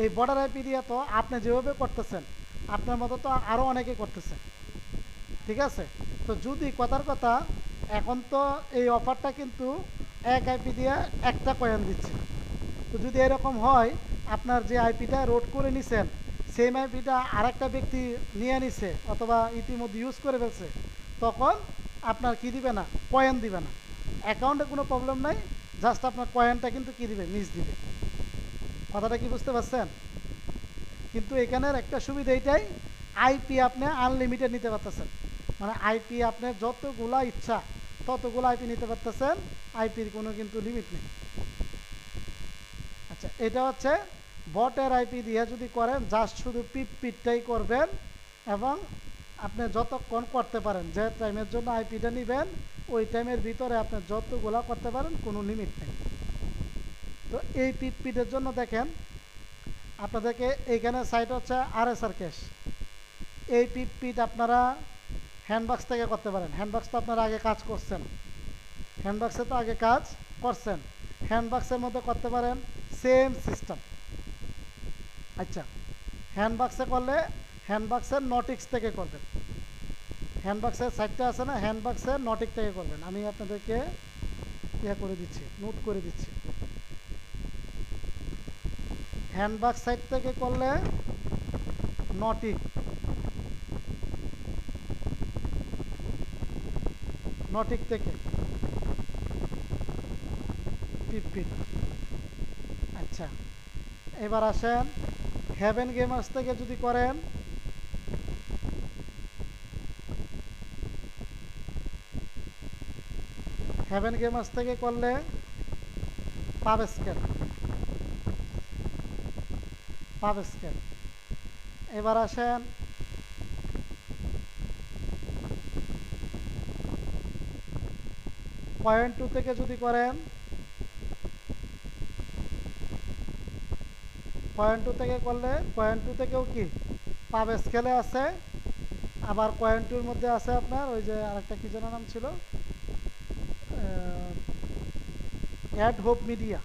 এই বর্ডার আইপি দিয়ে তো আপনি যেভাবে করতেছেন আপনার মতো তো আরও অনেকে করতেছে, ঠিক আছে? তো যদি কথার কথা, এখন তো এই অফারটা কিন্তু এক আইপি দিয়ে একটা কয়েন দিচ্ছে। তো যদি এরকম হয় আপনার যে আইপিটা রোড করে নিছেন সেম আইপিটা আরেকটা ব্যক্তি নিয়ে নিছে অথবা ইতিমধ্যে ইউজ করে ফেলছে, তখন আপনার কি দিবে না, কয়েন দিবে না। অ্যাকাউন্টে কোনো প্রবলেম নাই, জাস্ট আপনার কয়েনটা কিন্তু কি দিবে, মিস দিবে। কথাটা কি বুঝতে পারছেন? কিন্তু এখানের একটা সুবিধা এইটাই, আইপি আপনি আনলিমিটেড নিতে পারতেছেন, মানে আইপি আপনার যতগুলা ইচ্ছা ততগুলো আইপি নিতে পারতেছেন, আইপির কোনো কিন্তু লিমিট নেই। আচ্ছা, এটা হচ্ছে বটের আইপি দিয়ে যদি করেন, জাস্ট শুধু পিটটাই করবেন এবং আপনি যতক্ষণ করতে পারেন, যে টাইমের জন্য আইপিটা নেবেন ওই টাইমের ভিতরে আপনি যতগুলা করতে পারেন, কোনো লিমিট নেই। তো এই পিটের জন্য দেখেন আপনাদেরকে এইখানে সাইট হচ্ছে আরএসআর ক্যাশ। এই পিট আপনারা হ্যান্ডবক্স থেকে করতে পারেন, হ্যান্ডবক্স তো আপনারা আগে কাজ করছেন, হ্যান্ডবক্সে তো আগে কাজ করছেন, হ্যান্ডবক্সের মধ্যে করতে পারেন সেম সিস্টেম। আচ্ছা, হ্যান্ডবক্সে করলে হ্যান্ডবক্সের নটিক্স থেকে করবেন, হ্যান্ডবক্সের সাইটটা আছে না, হ্যান্ডবক্সের নটিক থেকে করবেন। আমি আপনাদেরকে ইয়ে করে দিচ্ছি, নোট করে দিচ্ছি। হ্যান্ডবক্স সাইট থেকে করলে নটিক, নটিক থেকে পিট। আচ্ছা, এবার আসেন হেভেন গেমার্স থেকে যদি করেন, হেভেন গেমার্স থেকে করলে পাব স্ক্যান, পাব স্ক্যান। এবার আসেন পয়েন্ট 2 থেকে যদি করেন, পয়েন্ট 2 থেকে করলে পয়েন্ট 2 থেকেও কি পাব স্কেলে আছে, আবার পয়েন্ট 2-র মধ্যে আছে আপনার ওই যে আরেকটা কি যেন নাম ছিল, অ্যাড হোপ মিডিয়া।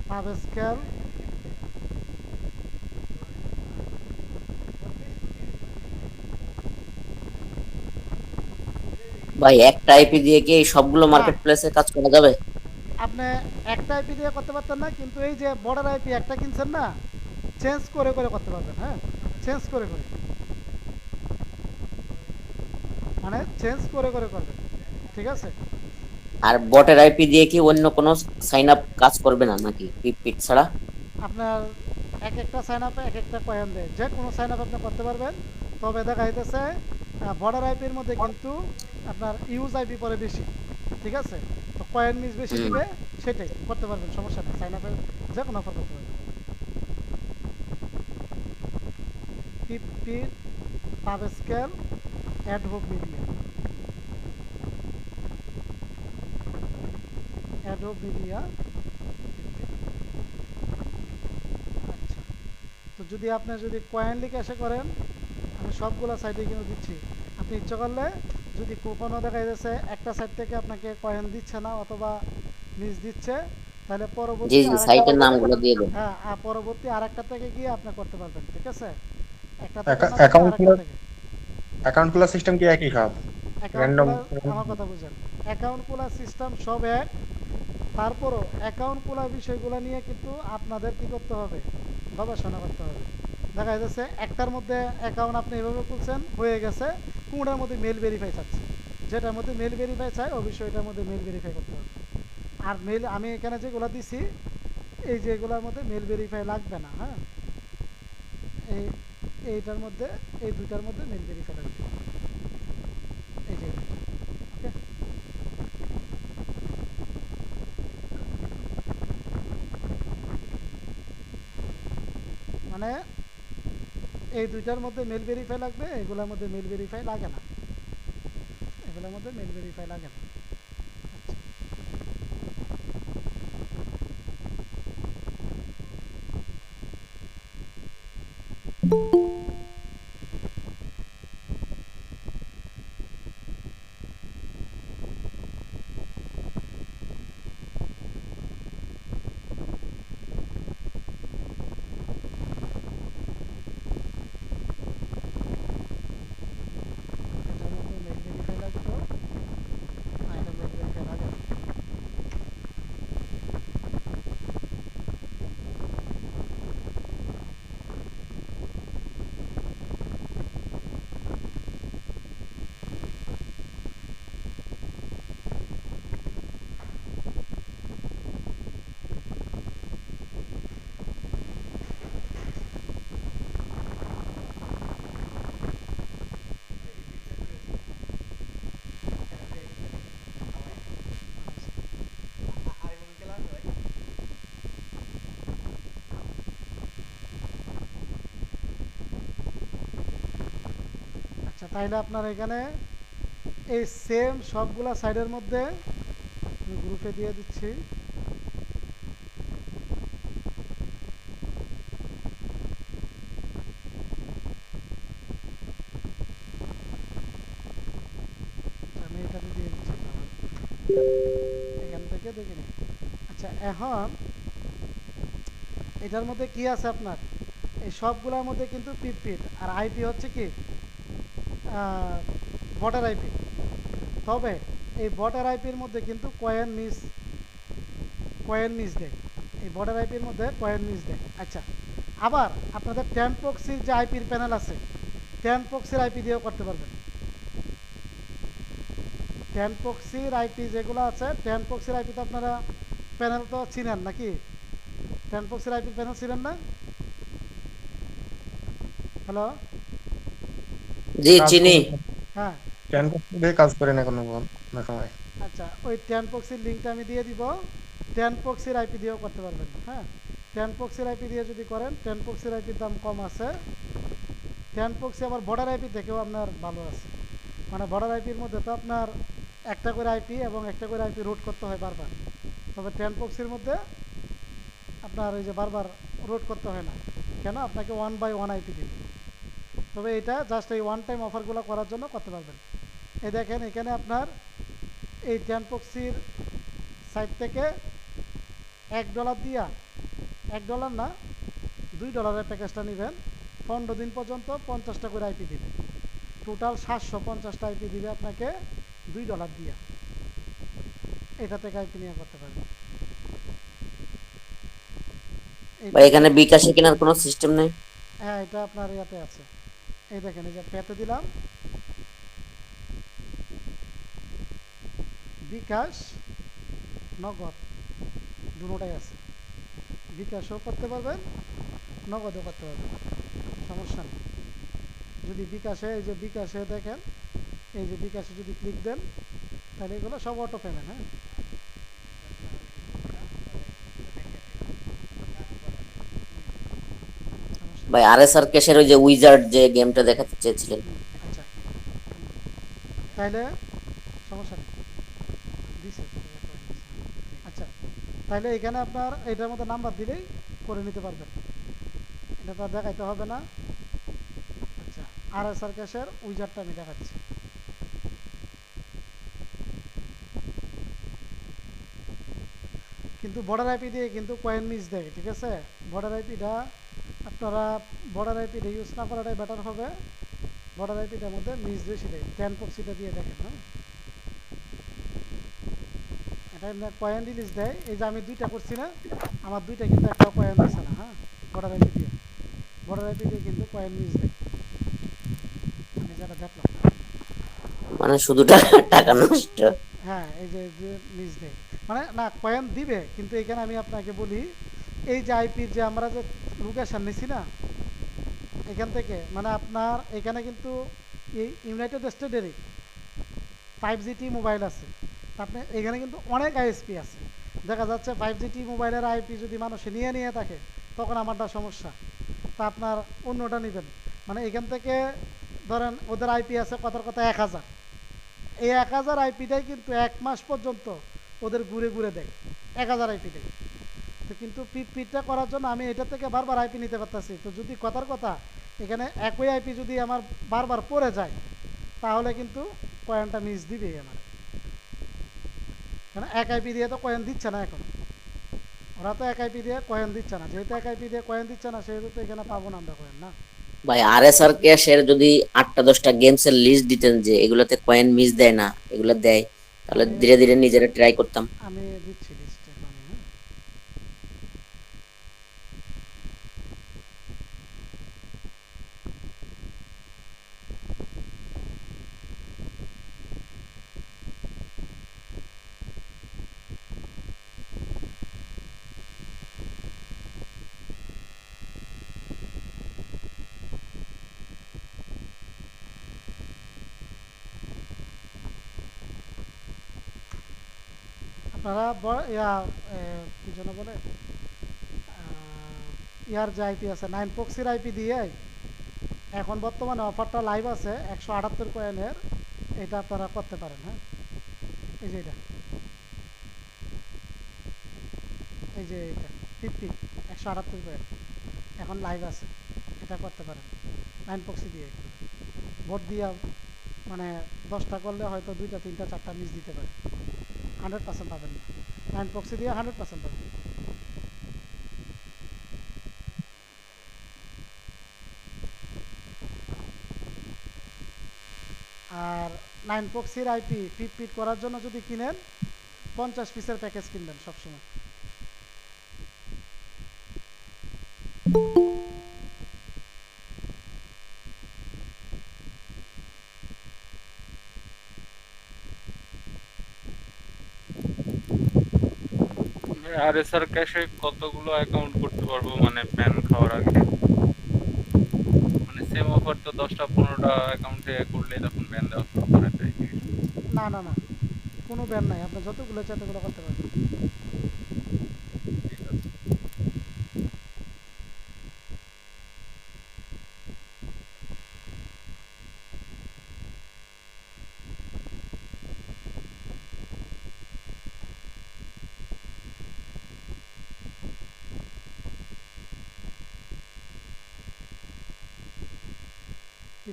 পাব স্কেল, ভাই একটা আইপি দিয়ে কি এই সবগুলো মার্কেট প্লেসে কাজ করা যাবে? আপনি একটা আইপি দিয়ে করতে পারতেন না, কিন্তু এই যে বর্ডার আইপি একটা কিনছেন না, চেঞ্জ করে করে করতে পারবেন। হ্যাঁ, চেঞ্জ করে করে, মানে চেঞ্জ করে করে করবেন, ঠিক আছে? আর বটের আইপি দিয়ে কি অন্য কোনো সাইন আপ কাজ করবে না নাকি পিট ছাড়া? আপনার এক একটা সাইন আপে এক একটা কয়েন দেয়, যে কোনো সাইন আপ আপনি করতে পারবেন। তবে দেখা যাইতেছে বর্ডার আইপির মধ্যে কিন্তু আপনার ইউজ আইপি পরে বেশি, ঠিক আছে? তো কয়েন মিস বেশি দিবে, সেটাই করতে পারবেন, সমস্যা নেই, সাইন আপে যে কোনো অফার করতে পারবেন। পিট, পাব স্কেল, ad hope media, ad hope media. আচ্ছা, তো যদি আপনি যদি কয়েন লিখে এসে করেন, আমি সবগুলো সাইডে কিন্তু দিচ্ছি, আপনি ইচ্ছা করলে যদি কোনো দেখা যাচ্ছে একটা সাইড থেকে আপনাকে কয়েন দিচ্ছে না অথবা মিস দিচ্ছে, তাহলে জি পরবর্তী জি, সাইটের নামগুলো দিয়ে দেন। হ্যাঁ, আর পরবর্তী আরেকটা থেকে গিয়ে আপনি করতে পারবেন, ঠিক আছে? একটা থেকে না করে অ্যাকাউন্ট আরেকটা থেকে। অ্যাকাউন্ট খোলার সিস্টেম কি একই সব? Account random? খোলার, আমার কথা বুঝেন, অ্যাকাউন্ট খোলার সিস্টেম সব এক, তারপরও অ্যাকাউন্ট খোলার বিষয়গুলো নিয়ে কিন্তু আপনাদের কি করতে হবে, গবেষণা করতে হবে। দেখা যাচ্ছে একটার মধ্যে অ্যাকাউন্ট আপনি এভাবে খুলছেন, হয়ে গেছে, কোনটার মধ্যে মেল ভেরিফাই চাচ্ছে, যেটার মধ্যে মেল ভেরিফাই চাই অবশ্যই এটার মধ্যে মেল ভেরিফাই করতে হবে। আর মেল আমি এখানে যেগুলো দিছি এই যে এগুলোর মধ্যে মেল ভেরিফাই লাগবে না। হ্যাঁ, এই এইটার মধ্যে এই দুইটার মধ্যে মেল ভেরিফাই লাগবে, এই যে ওকে। মানে এই দুইটার মধ্যে মেল ভেরিফাই লাগবে, এগুলোর মধ্যে মেল ভেরিফাই লাগে না, এগুলোর মধ্যে মেল ভেরিফাই লাগে না। এটার মধ্যে মেল ভেরিফাই লাগতো, না এটা মেল ভেরিফাই লাগে না। আচ্ছা, তাইলে আপনার এখানে এই সেম সবগুলা সাইডের মধ্যে আমি গ্রুপে দিয়ে দিচ্ছি। আমি এটাতে দিয়ে দিচ্ছি, এখান থেকে দেখে নিন। আচ্ছা, এখন এটার মধ্যে কি আছে আপনার, এই সবগুলোর মধ্যে কিন্তু পিপিট আর আইপি হচ্ছে কি বর্ডার আইপি। তবে এই বর্ডার আইপির মধ্যে কিন্তু কয়েন মিস দেয়, এই বর্ডার আইপির মধ্যে কয়েন মিস দেয়। আচ্ছা, আবার আপনাদের 10 প্রক্সির যে আইপির প্যানেল আছে 10 প্রক্সির আইপি দিয়েও করতে পারবেন। 10 প্রক্সির আইপি যেগুলো আছে 10 প্রক্সির আইপি তো আপনারা প্যানেল তো চিনেন নাকি? 10 প্রক্সির আইপি প্যানেল ছিলেন না? হ্যালো, জি কাজ চিনি। করে হ্যাঁ, 10 দিয়ে কাজ করে না কোনো কোনো সময়। আচ্ছা, ওই 10 প্রক্সির লিঙ্কটা আমি দিয়ে দিব, 10 প্রক্সির আইপি দিয়েও করতে পারবেন। হ্যাঁ, 10 প্রক্সির আইপি দিয়ে যদি করেন 10 প্রক্সির আইপির দাম কম আছে, 10 প্রক্সি আবার বর্ডার আইপি থেকেও আপনার ভালো আছে। মানে বর্ডার আইপির মধ্যে তো আপনার একটা করে আইপি এবং একটা করে আইপি রুট করতে হয় বারবার, তবে 10 প্রক্সির মধ্যে আপনার ওই যে বারবার রুট করতে হয় না। কেন? আপনাকে 1/1 আইপি দিবে। তবে এটা জাস্ট এই ওয়ান টাইম অফারগুলো করার জন্য করতে পারবেন। এই দেখেন এখানে আপনার এই 10 প্রক্সির সাইট থেকে $1 দিয়া, $1 না $2 প্যাকেজটা নেবেন, 15 দিন পর্যন্ত 50টা করে আইপি দিবে, টোটাল 750টা আইপি দিবে আপনাকে $2 দিয়া। এটা থেকে আইপি নিয়ে করতে পারবেন। বা এখানে বিকাশে কেনার কোনো সিস্টেম নেই? হ্যাঁ, এটা আপনার ইয়াতে আছে। এই দেখেন, এই যে পেতে দিলাম, বিকাশ নগদ দুটোটাই আছে, বিকাশও করতে পারবেন নগদও করতে পারবেন, সমস্যা নেই। যদি বিকাশে, এই যে বিকাশে দেখেন, এই যে বিকাশে যদি ক্লিক দেন তাহলে এগুলো সব অটো পেমেন্ট। হ্যাঁ, ভাই আরএসআর ক্যাশের ওই যে উইজার্ড যে গেমটা দেখাতে চেয়েছিলেন। আচ্ছা, তাইলে সমস্যা নেই, দিছে। আচ্ছা, তাহলে এখানে আপনার এটার মধ্যে নাম্বার দিলেই করে নিতে পারবেন, এটা তো আর দেখাইতে হবে না। আচ্ছা, আরএসআর ক্যাশের উইজার্ডটা আমি দেখাচ্ছি। কিন্তু বর্ডার আইপি দিয়ে কিন্তু কয়েন মিস দেয়, ঠিক আছে? বর্ডার আইপিটা আপনারা বর্ডার আইপিটা ইউজ না করাটাই বেটার হবে, বর্ডার আইপিটার মধ্যে মিস বেশি দেয়। 10 প্রক্সিটা দিয়ে দেখেন। হ্যাঁ, এটা এমনি কয়েন রিলিজ দেয়, এই যে আমি 2টা করছি না, আমার 2টা কিন্তু একটা কয়েন দিচ্ছে না। হ্যাঁ, বর্ডার আইপি দিয়ে বর্ডার আইপি দিয়ে কিন্তু কয়েন মিস দেয়, আমি যেটা দেখলাম। মানে শুধু টাকা টাকা নষ্ট। হ্যাঁ, এই যে মিস দেয়, মানে না কয়েন দিবে, কিন্তু এখানে আমি আপনাকে বলি, এই যে আইপির যে আমরা যে লোকেশন নিছি না, এখান থেকে মানে আপনার এখানে কিন্তু এই ইউনাইটেড স্টেটেরই 5GT মোবাইল আছে, তা আপনি এখানে কিন্তু অনেক আইএসপি আছে। দেখা যাচ্ছে 5GT মোবাইলের আইপি যদি মানুষে নিয়ে থাকে, তখন আমারটা সমস্যা, তা আপনার অন্যটা নেবেন। মানে এখান থেকে ধরেন ওদের আইপি আছে কথার কথা 1000, এই 1000 আইপিটাই কিন্তু 1 মাস পর্যন্ত ওদের ঘুরে ঘুরে দেয়, 1000 আইপি দেয়। তো কিন্তু পিটটা করার জন্য আমি এটা থেকে বারবার আইপি নিতে পারতেছি, তো যদি কথার কথা এখানে একই আইপি যদি আমার বারবার পড়ে যায়, তাহলে কিন্তু কয়েনটা মিস দিবেই আমার, কারণ এক আইপি দিয়ে তো কয়েন দিচ্ছে না এখন, ওরা তো এক আইপি দিয়ে কয়েন দিচ্ছে না, যেহেতু এক আইপি দিয়ে কয়েন দিচ্ছে না, সেহেতু তো এখানে পাবো না আমরা কয়েন না। ভাই আরএসআর ক্যাশের যদি 8টা 10টা গেমস এর লিস্ট দিতেন যে এগুলোতে কয়েন মিস দেয় না, এগুলো দেয়, তাহলে আমি ধীরে ধীরে নিজেরা ট্রাই করতাম। আমি দিচ্ছি লিস্টে মানে, হ্যাঁ। আপনারা কি যেন বলে, ইয়ার যে আইপি আছে 9 প্রক্সির আইপি দিয়ে এখন বর্তমানে অফারটা লাইভ আছে 178 কয়েনের, এটা আপনারা করতে পারেন। হ্যাঁ, এই যে এটা, এই যে এটা 50 178 কয়েন এখন লাইভ আছে, এটা করতে পারেন 9 প্রক্সি দিয়ে। ভোট দিয়া মানে 10টা করলে হয়তো 2টা 3টা 4টা মিস দিতে পারে, 100% পাবেন না, 9 প্রক্সি দিয়ে 100% পাবেন। আর 9 প্রক্সির আইপি পিট করার জন্য যদি কিনেন 50 পিসের প্যাকেজ কিনবেন সবসময়। আরএসআর ক্যাশে কতগুলো অ্যাকাউন্ট করতে পারবো মানে প্যান খাওয়ার আগে? মানে সেম অফার তো 10টা 15টা অ্যাকাউন্টে করলে তখন ব্যান দেওয়া শুরু করে দেয়। না না না, কোনো ব্যান নাই, আপনি যতগুলো চাই ততগুলো করতে পারবেন। ঠিক আছে।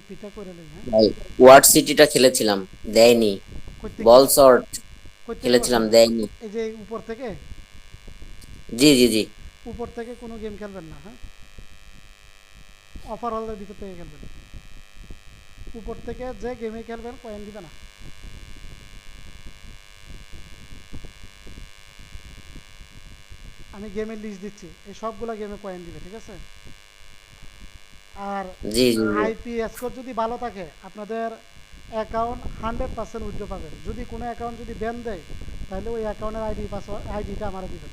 পিটা করে নেই। হ্যাঁ, ভাই ওয়ার্ড সিটিটা খেলেছিলাম, দেয়নি। কই থেকে বল শর্ট কই থেকে খেলেছিলাম, বসাবেন? দেয়নি। এই যে উপর থেকে, জি জি জি। উপর থেকে কোনো গেম খেলবেন না। হ্যাঁ, অফার হলের ভিতর থেকে খেলবেন, উপর থেকে যে গেমে খেলবেন কয়েন দিবে না। আমি গেমের লিস্ট দিচ্ছি, এই সবগুলো গেমে কয়েন দিবে, ঠিক আছে। আর জি জি জি। আইপি স্কোর যদি ভালো থাকে আপনাদের অ্যাকাউন্ট 100% উইথড্র পাবেন। যদি কোনো অ্যাকাউন্ট যদি ব্যান দেয়, তাহলে ওই অ্যাকাউন্টের আইডি পাসওয়ার্ড আইডিটা আমার দিবেন।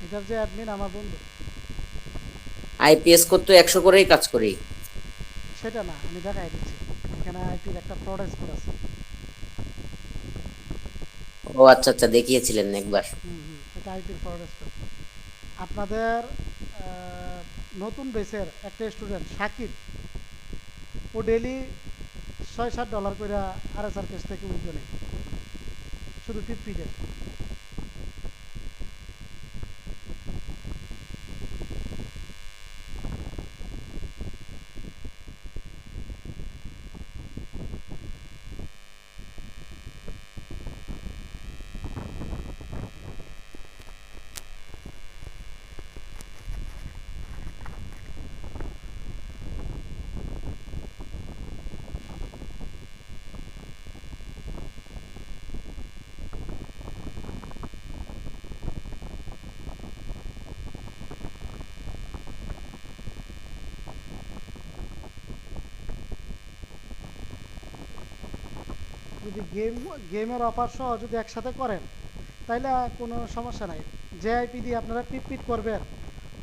এটার যে অ্যাডমিন আমার বন্ধু। আইপিএস করতে 100 করেই কাজ করি। সেটা না, আমি দেখাই দিচ্ছি, এখানে আইপির একটা ফ্রড স্কোর আছে। ও আচ্ছা আচ্ছা, দেখিয়েছিলেন একবার। এটা আইপির ফরওয়ার্ড স্কোর। আপনাদের নতুন বেসের একটা স্টুডেন্ট শাকিব, ও ডেলি $6-7 করে আরএসআর কেস থেকে উঠবে নেই, শুধু পিপিডের। যদি গেমের অফার সহ যদি একসাথে করেন তাইলে কোনো সমস্যা নাই। যে আইপি দিয়ে আপনারা পিট করবেন,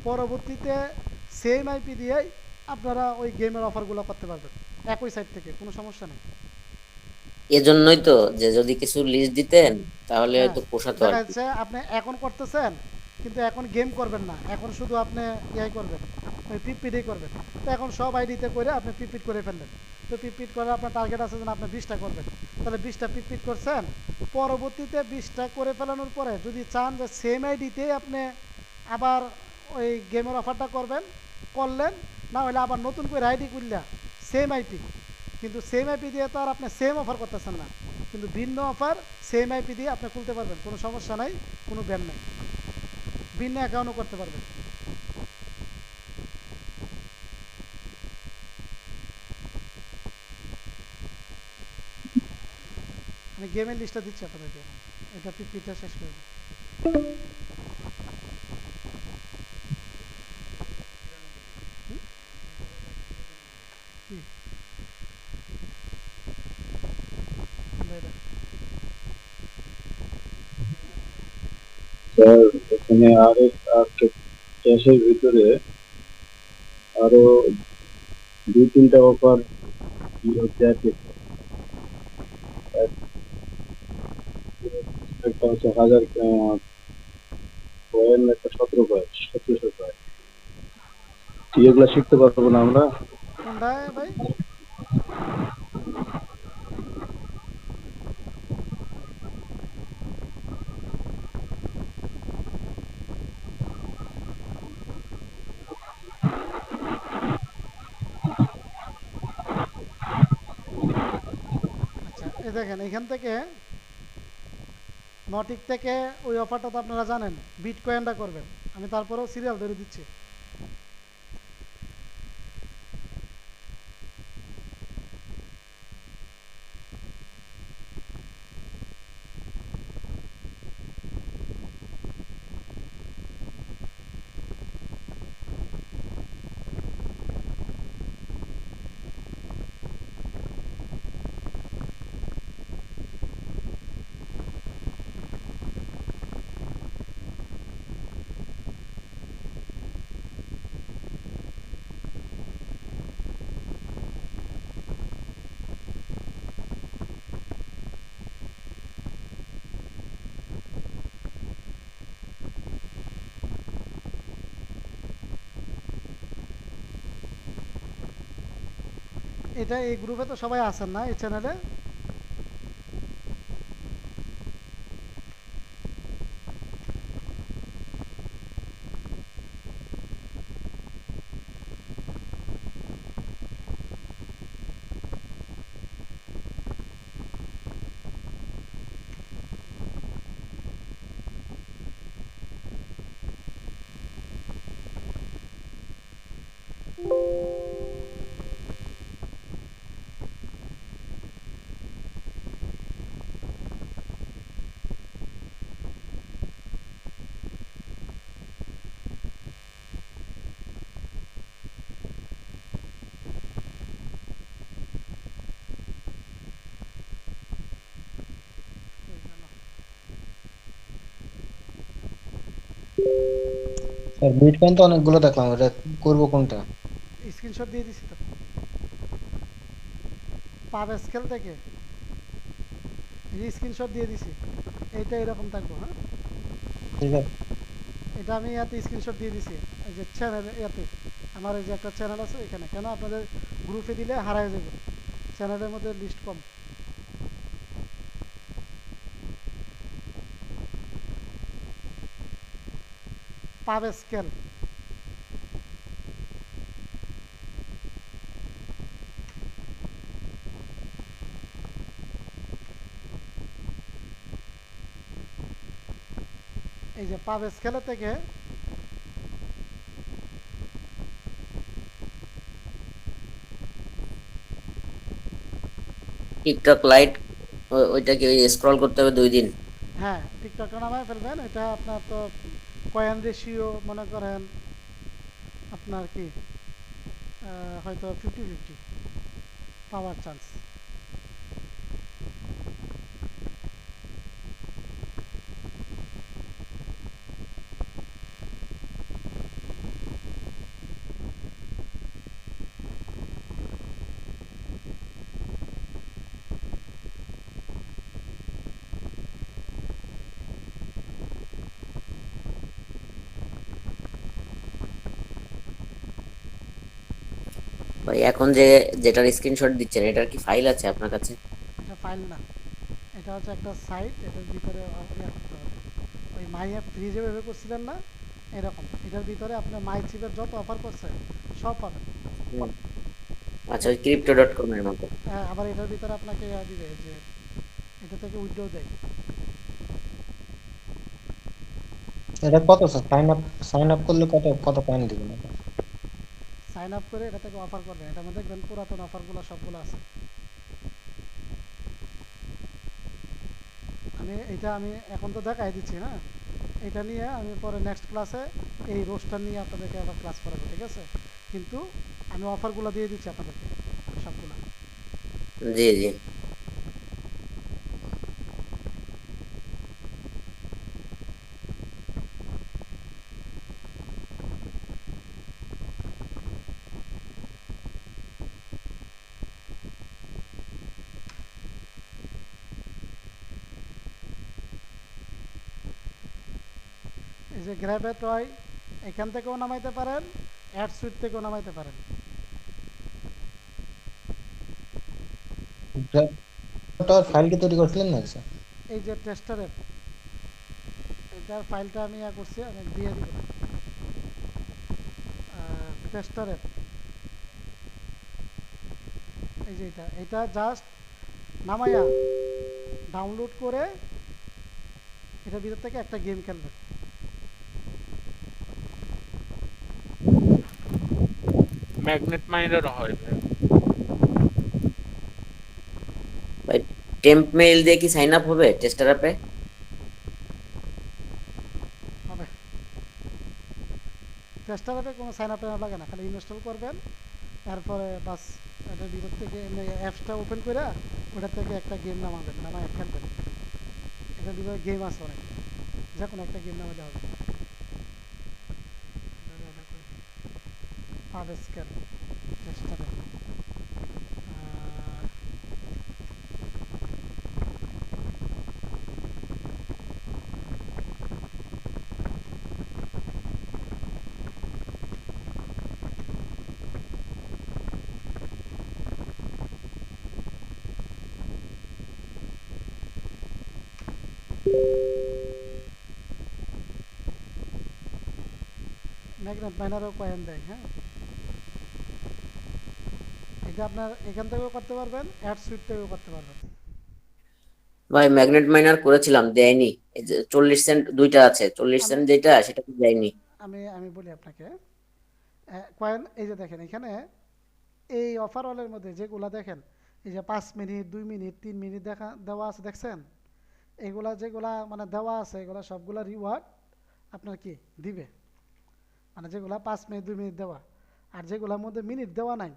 পরবর্তীতে সেম আইপি দিয়েই আপনারা ওই গেমের অফারগুলো করতে পারবেন একই সাইট থেকে, কোনো সমস্যা নেই। এজন্যই তো যে যদি কিছু লিস্ট দিতেন তাহলে হ্যাঁ, হয়তো পোষাতো আর দেখা কি। যাচ্ছে আপনি এখন করতেছেন কিন্তু এখন গেম করবেন না, এখন শুধু আপনি ইয়াই করবেন, ওই পিপিডই করবেন। তো এখন সব আইডিতে করে আপনি পিপিট করে ফেললেন। তো পিপিট করে আপনার টার্গেট আছে যেন আপনি 20টা করবেন, তাহলে 20টা পিপিট করছেন। পরবর্তীতে 20টা করে ফেলানোর পরে যদি চান যে সেম আইডিতেই আপনি আবার ওই গেমের অফারটা করবেন, করলেন। না হলে আবার নতুন করে আইডি করলে সেম আইপি, কিন্তু সেম আইপি দিয়ে তো আর আপনি সেম অফার করতেছেন না, কিন্তু ভিন্ন অফার সেম আইপি দিয়ে আপনি খুলতে পারবেন, কোনো সমস্যা নাই, কোনো ব্যান নাই, ভিন্ন অ্যাকাউন্টও করতে পারবেন। আমি গেমের লিস্টটা দিচ্ছি আপনাদেরকে, এটা পিপিটা শেষ করে দেবো। কি এটা? স্যার এখানে আর ক্যাশের ভিতরে আরো 2-3টা অফার হচ্ছে আর কি। একটা হচ্ছে 1000 কয়েন, একটা 1700 কয়েন। এগুলা শিখতে পারবো না আমরা? কোনটা ভাই? আচ্ছা, এই দেখেন এখান থেকে নটিক থেকে ওই অফারটা তো আপনারা জানেন, বিট কয়েনটা করবেন। আমি তারপরেও সিরিয়াল ধরে দিচ্ছি। এটা এই গ্রুপে তো সবাই আছেন না, এই চ্যানেলে? স্যার বিটকয়েন তো অনেকগুলো দেখলাম, এটা করবো কোনটা? স্ক্রিনশট দিয়ে দিছি তো, পাবে স্কেল থেকে স্ক্রিনশট দিয়ে দিছি। এইটা এরকম থাকবো। হ্যাঁ, ঠিক আছে। এটা আমি ইয়াতে স্ক্রিনশট দিয়ে দিছি, এই যে চ্যানেল ইয়াতে আমার এই যে একটা চ্যানেল আছে এখানে, কেন আপনাদের গ্রুপে দিলে হারায় যাবে, চ্যানেলের মধ্যে লিস্ট কম। পাবে স্কেল, এই যে পাবে স্কেলের থেকে টিকটক লাইট, ওইটাকে স্ক্রল করতে হবে 2 দিন। হ্যাঁ টিকটকটা নামায় ফেলবেন। এটা আপনার তো কয়েন রেশিও মনে করেন আপনার কি হয়তো 50-50 পাওয়ার চান্স। ভাই এখন যে যেটার স্ক্রিনশট দিচ্ছেন এটার কি ফাইল আছে আপনার কাছে? এটা ফাইল না, এটা হচ্ছে একটা সাইট, এটার ভিতরে ইয়া করতে হবে। ওই মাই অ্যাপ 3 যেভাবে করছিলেন না, এরকম এটার ভিতরে আপনার মাই চিপের যত অফার করছে সব পাবেন। হুম। আচ্ছা, ওই crypto.com এর মতো। হ্যাঁ, আবার এটার ভিতরে আপনাকে ইয়া দিবে যে এটা থেকে উইথড্র দেয়। এটা কত স্যার? সাইন আপ করলে কত কত পয়েন্ট দিবেন এটা? সাইন আপ করে এটা থেকে অফার করবেন, এটার মধ্যে দেখবেন পুরাতন অফারগুলো সবগুলো আছে। আমি এখন তো দেখাই দিচ্ছি না, এটা নিয়ে আমি পরে নেক্সট ক্লাসে এই রোস্টার নিয়ে আপনাদেরকে আবার ক্লাস করাবো, ঠিক আছে? কিন্তু আমি অফারগুলো দিয়ে দিচ্ছি আপনাদেরকে সবগুলো। জি জি। এই যে গ্র্যাবে টয় এখান থেকেও নামাইতে পারেন, অ্যাড সুইট থেকেও নামাইতে পারেন। ফাইল কি তৈরি করছিলেন না স্যার? এই যে টেস্টার অ্যাপ, এটার ফাইলটা আমি ইয়া করছি, আমি দিয়ে দিব। টেস্টার অ্যাপ, এই যে এটা জাস্ট নামাইয়া ডাউনলোড করে এটার ভিতর থেকে একটা গেম খেলবেন। ম্যাগনেট মাইনার হয় ভাই। ভাই টেম্প মেইল দিয়ে কি সাইন আপ হবে টেস্টার অ্যাপে? হবে, টেস্টার অ্যাপে কোনো সাইন আপ লাগে না, খালি ইনস্টল করবেন, তারপরে বাস এটার ভিতর থেকে অ্যাপসটা ওপেন করে ওটা থেকে একটা গেম নামাবেন, নামায় খেলবেন। এটার ভিতরে গেম আছে অনেক, যে কোনো একটা গেম নামালে হবে। পার স্কেল টেস্টার অ্যাপ, ম্যাগনেট মাইনারও কয়েন দেয়। হ্যাঁ, এটা আপনার এখান থেকেও করতে পারবেন, অ্যাড সুইট থেকেও করতে পারবেন। ভাই ম্যাগনেট মাইনার করেছিলাম, দেয়নি। এই যে 40 সেন্ট দুইটা আছে, 40 আমি সেন্ট যেটা সেটা তো দেয়নি। আমি আমি বলি আপনাকে, কয়েন এই যে দেখেন এখানে এই অফার অলের মধ্যে যেগুলা দেখেন, এই যে 5 মিনিট 2 মিনিট 3 মিনিট দেওয়া আছে, দেখছেন? এগুলা যেগুলা মানে দেওয়া আছে, এগুলা সবগুলা রিওয়ার্ড আপনার কি দিবে, মানে যেগুলা 5 মিনিট 2 মিনিট দেওয়া, আর যেগুলার মধ্যে মিনিট দেওয়া নাই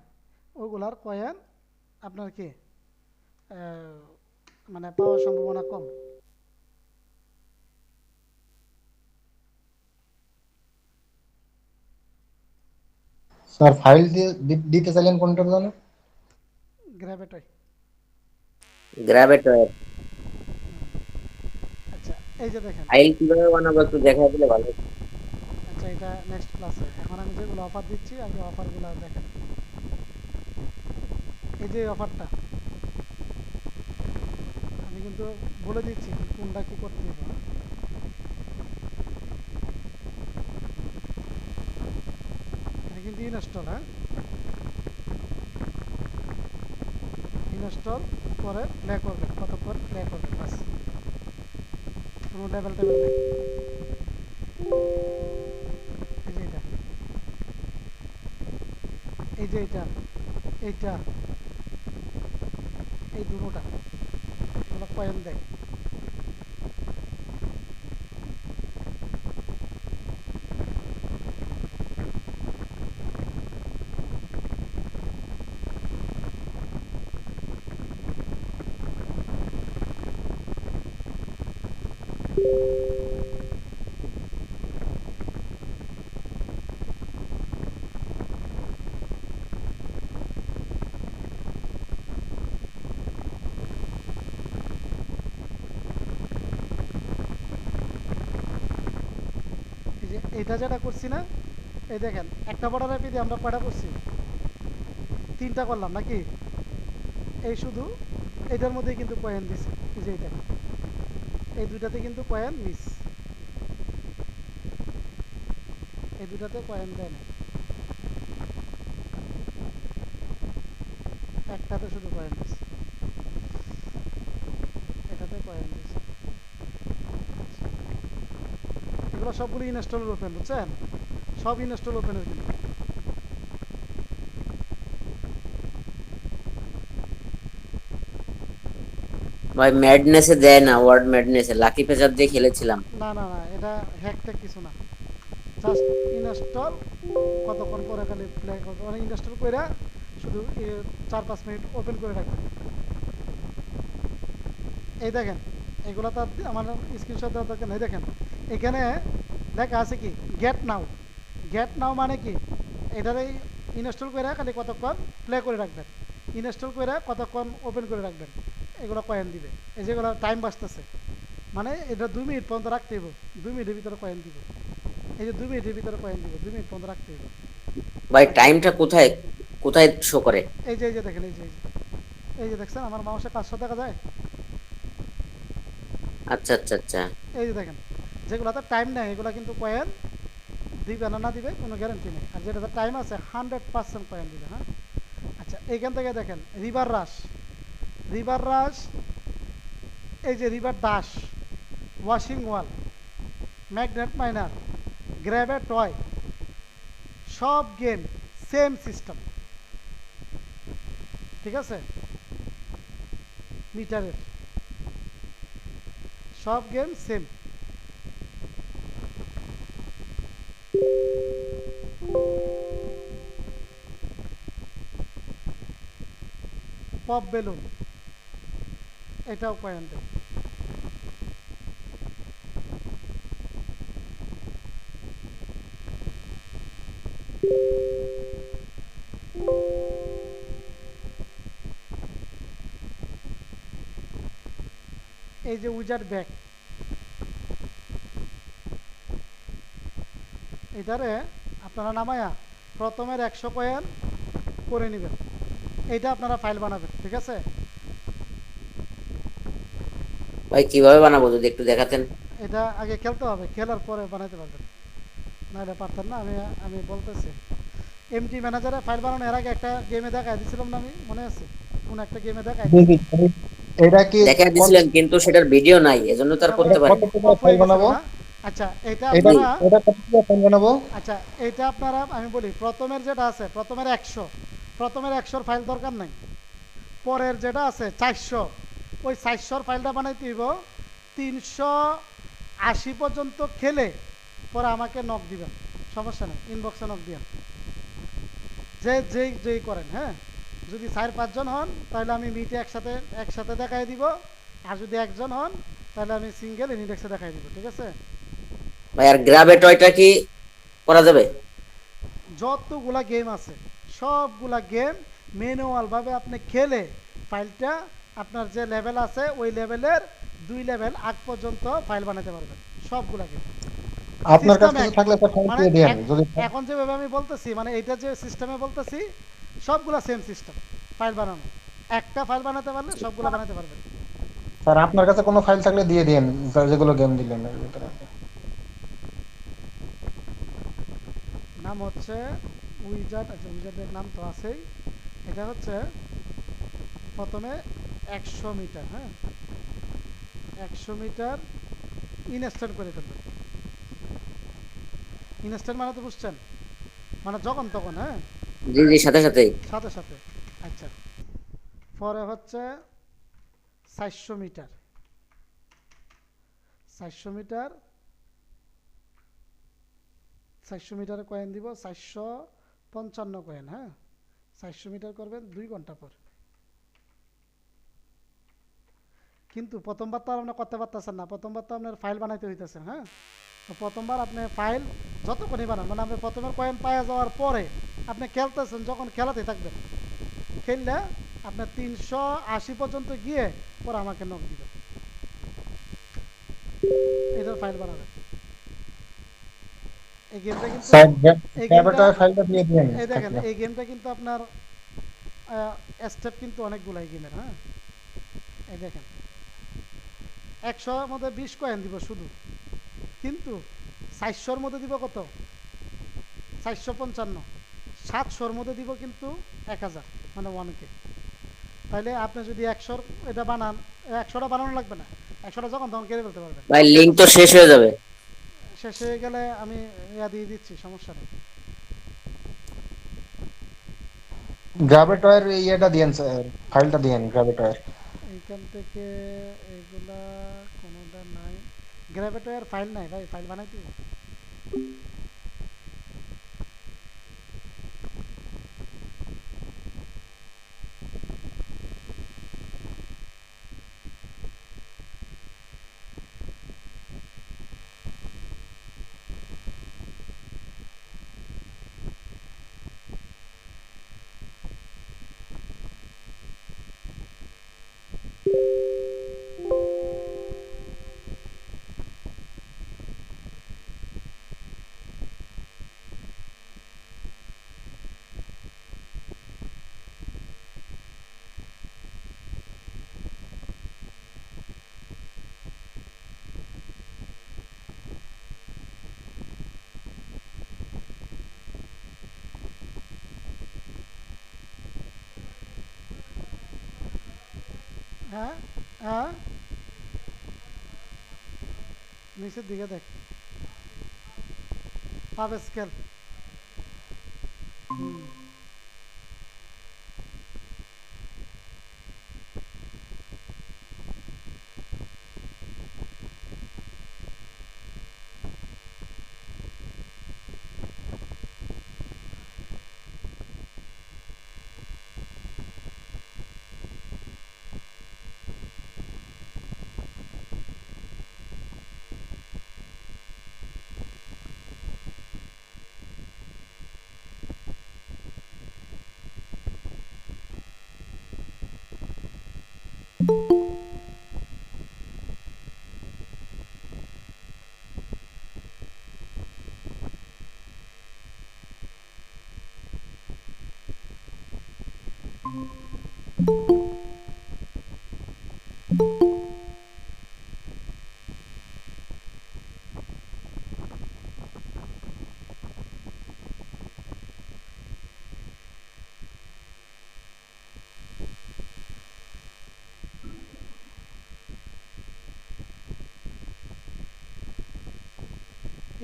ওগুলার কয়েন আপনার কি মানে পাওয়ার সম্ভাবনা কম। স্যার ফাইল দিয়ে দিতে চাইলেন কোনটার জন্য? গ্র্যাবেটয়। গ্র্যাবেট আচ্ছা, এই যে দেখেন, ফাইল কিভাবে বানাবো একটু দেখা দিলে ভালো হতো। আচ্ছা এটা নেক্সট ক্লাসে, এখন আমি যেগুলো অফার দিচ্ছি আগে অফারগুলো দেখেন। এই যে অফারটা আমি কিন্তু বলে দিচ্ছি কোনটা কি করতে হবে। এটা কিন্তু ইনস্টল, হ্যাঁ, ইনস্টল করে প্লে করবেন, কতক্ষণ প্লে করবেন বাস, কোনো লেভেল টেবেল নেই। এই যে এটা, এই যে এটা, এইটা, এই দুটোটা এগুলো কয়েন দেয়। এই যে এটা যেটা করছি না, এই দেখেন একটা বর্ডার আইপি দিয়ে আমরা কয়টা করছি, 3টা করলাম নাকি, এই শুধু এটার মধ্যেই কিন্তু কয়েন দিছে, এই যে এটা, এই দুইটাতে কিন্তু কয়েন মিস, এই দুটাতে কয়েন দেয় না, একটাতে শুধু কয়েন দিছে, এটাতে কয়েন দিছে। এগুলো সবগুলো ইনস্টল ওপেন, বুঝছেন, সব ইনস্টল ওপেনের কিন্তু। ভাই ম্যাডনেসে দেয় না, ওয়ার্ড ম্যাডনেসে লাকি ফেজার দিয়ে খেলেছিলাম। না না না, এটা হ্যাকট্যাক কিছু না, জাস্ট ইনস্টল, কতক্ষণ পরে খালি প্লে করতে মানে ইনস্টল করে শুধু 4-5 মিনিট ওপেন করে রাখবেন। এই দেখেন এগুলো তো আমার স্ক্রিনশট দেওয়ার দরকার নেই, দেখেন এখানে লেখা আছে কি গেট নাও, গেট নাও মানে কি, এটারে ইনস্টল করে খালি কতক্ষণ প্লে করে রাখবেন, ইনস্টল করে কতক্ষণ ওপেন করে রাখবেন, এগুলো কয়েন দিবে। এই যেগুলো টাইম বাঁচতেছে, মানে এটা 2 মিনিট পর্যন্ত রাখতে হইব, 2 মিনিটের ভিতরে কয়েন দিব, এই যে 2 মিনিটের ভিতরে কয়েন দিব, 2 মিনিট পর্যন্ত রাখতে হইব। ভাই টাইমটা কোথায় কোথায় শো করে? এই যে দেখেন, এই যে দেখছেন আমার মাউসের কাজ দেখা যায়, আচ্ছা আচ্ছা আচ্ছা। এই যে দেখেন যেগুলোতে টাইম নেই এগুলো কিন্তু কয়েন দিবে না, না দিবে কোনো গ্যারান্টি নেই, আর যেটাতে টাইম আছে 100% কয়েন দিবে। হ্যাঁ আচ্ছা, এইখান থেকে দেখেন রিভার রাশ, রিভার রাশ, এই যে রিভার ডাশ, ওয়াশিং ওয়াল, ম্যাগনেট মাইনার, গ্র্যাবে টয়, সব গেম সেম সিস্টেম, ঠিক আছে, মিটারের সব গেম সেম। পপ বেলুন, এটাও কয়েন দেয়। এই যে উইজার্ড ব্যাগ, এটারে আপনারা নামায়া প্রথমের 100 কয়েন করে নেবেন, এইটা আপনারা ফাইল বানাবেন, ঠিক আছে। ভাই কিভাবে বানাবো যদি একটু দেখাতেন? এটা আগে খেলতে হবে, খেলার পরে বানাতে পারবেন, নাহলে পারতেন না। আমি আমি বলতেছি এমটি ম্যানেজারে ফাইল বানানো এর আগে একটা গেমে দেখাই দিছিলাম না, আমি মনে আছে কোন একটা গেমে দেখাই দেখি, এটা কি দেখা দিছিলেন কিন্তু সেটার ভিডিও নাই, এজন্য তো আর করতে পারি। কত টাকা ফাইল বানাবো? আচ্ছা এটা এটা আপনারা, এটা কত টাকা ফাইল বানাবো? আচ্ছা এটা আপনারা আমি বলি প্রথমের যেটা আছে, প্রথমের 100, প্রথমের 100 ফাইল দরকার নাই, পরের যেটা আছে 400, ওই 400 ফাইলটা বানাইতে হইব 380 পর্যন্ত খেলে পরে আমাকে নক দিবেন, সমস্যা নেই, ইনবক্সে নক দিবেন, যেই করেন। হ্যাঁ যদি 4-5 জন হন তাহলে আমি মিটে একসাথে দেখাই দিব, আর যদি একজন হন তাহলে আমি সিঙ্গেল ইনডেক্সে দেখাই দিব, ঠিক আছে। ভাই আর গ্রাবে টয়টা কি করা যাবে? যতগুলা গেম আছে সবগুলা গেম ম্যানুয়াল ভাবে আপনি খেলে ফাইলটা আপনার যে লেভেল আছে ওই লেভেলের 2 লেভেল আগ পর্যন্ত ফাইল বানাতে পারবেন, সবগুলা গেম। আপনার কাছে কিছু থাকলে তো ফাইল মানে দিয়ে দেন যদি। এখন যেভাবে আমি বলতেছি, মানে এটা যে সিস্টেমে বলতেছি সবগুলা সেম সিস্টেম ফাইল বানানো, একটা ফাইল বানাতে পারলে সবগুলা বানাতে পারবেন। স্যার আপনার কাছে কোনো ফাইল থাকলে দিয়ে দেন, যেগুলো গেম দিলেন এর ভিতরে। নাম হচ্ছে উইজার্ড, আচ্ছা উইজার্ডের নাম তো আছেই, এটা হচ্ছে প্রথমে 100 মিটার, হ্যাঁ 100 মিটার ইনস্ট্যান্ট করে ফেলবেন, ইনস্ট্যান্ট মানে তো বুঝছেন, মানে যখন তখন, হ্যাঁ জি জি, সাথে সাথেই। সাথে সাথে। আচ্ছা পরে হচ্ছে 400 মিটার, 400 মিটার, 400 মিটারে কয়েন দিব 455 কয়েন, হ্যাঁ 400 মিটার করবেন 2 ঘন্টা পর। কিন্তু প্রথমবার তো আর আপনি করতে পারতেছেন না, প্রথমবার তো আপনার ফাইল বানাইতে হইতেছে। হ্যাঁ তো প্রথমবার আপনি ফাইল যতক্ষণই বানান, মানে আপনি প্রথমের কয়েন পাওয়া যাওয়ার পরে আপনি খেলতেছেন, যখন খেলাতে থাকবেন, খেললে আপনার 380 পর্যন্ত গিয়ে পরে আমাকে নক দিবেন, এটার ফাইল বানাবেন। এই গেমটা কিন্তু স্যার এই গেমটা গ্র্যাবেটয় ফাইলটা দিয়ে দেন। এই দেখেন এই গেমটা কিন্তু আপনার স্টেপ কিন্তু অনেকগুলাই গেমের, হ্যাঁ। এই দেখেন 100-র মধ্যে 20 কয়েন দিব শুধু, কিন্তু 400-র মধ্যে দিব কত 455, 700-র মধ্যে দিব কিন্তু 1000, মানে 1K। তাহলে আপনি যদি 100-র এটা বানান, 100টা বানানো লাগবে না, 100টা যখন তখন কেড়ে ফেলতে পারবেন। ভাই লিঙ্ক তো শেষ হয়ে যাবে। শেষ হয়ে গেলে আমি ইয়া দিয়ে দিচ্ছি, সমস্যা নেই। গ্রাভিটয়ের ইয়েটা দিয়েন স্যার, ফাইলটা দিয়েন গ্রাভিটয়ের। এইখান থেকে এগুলা কোনোটা নাই, গ্র্যাভিটয়ের ফাইল নাই ভাই, ফাইল বানাই দিব। হ্যাঁ হ্যাঁ, নিচের দিকে দেখ, পাবে স্কেল।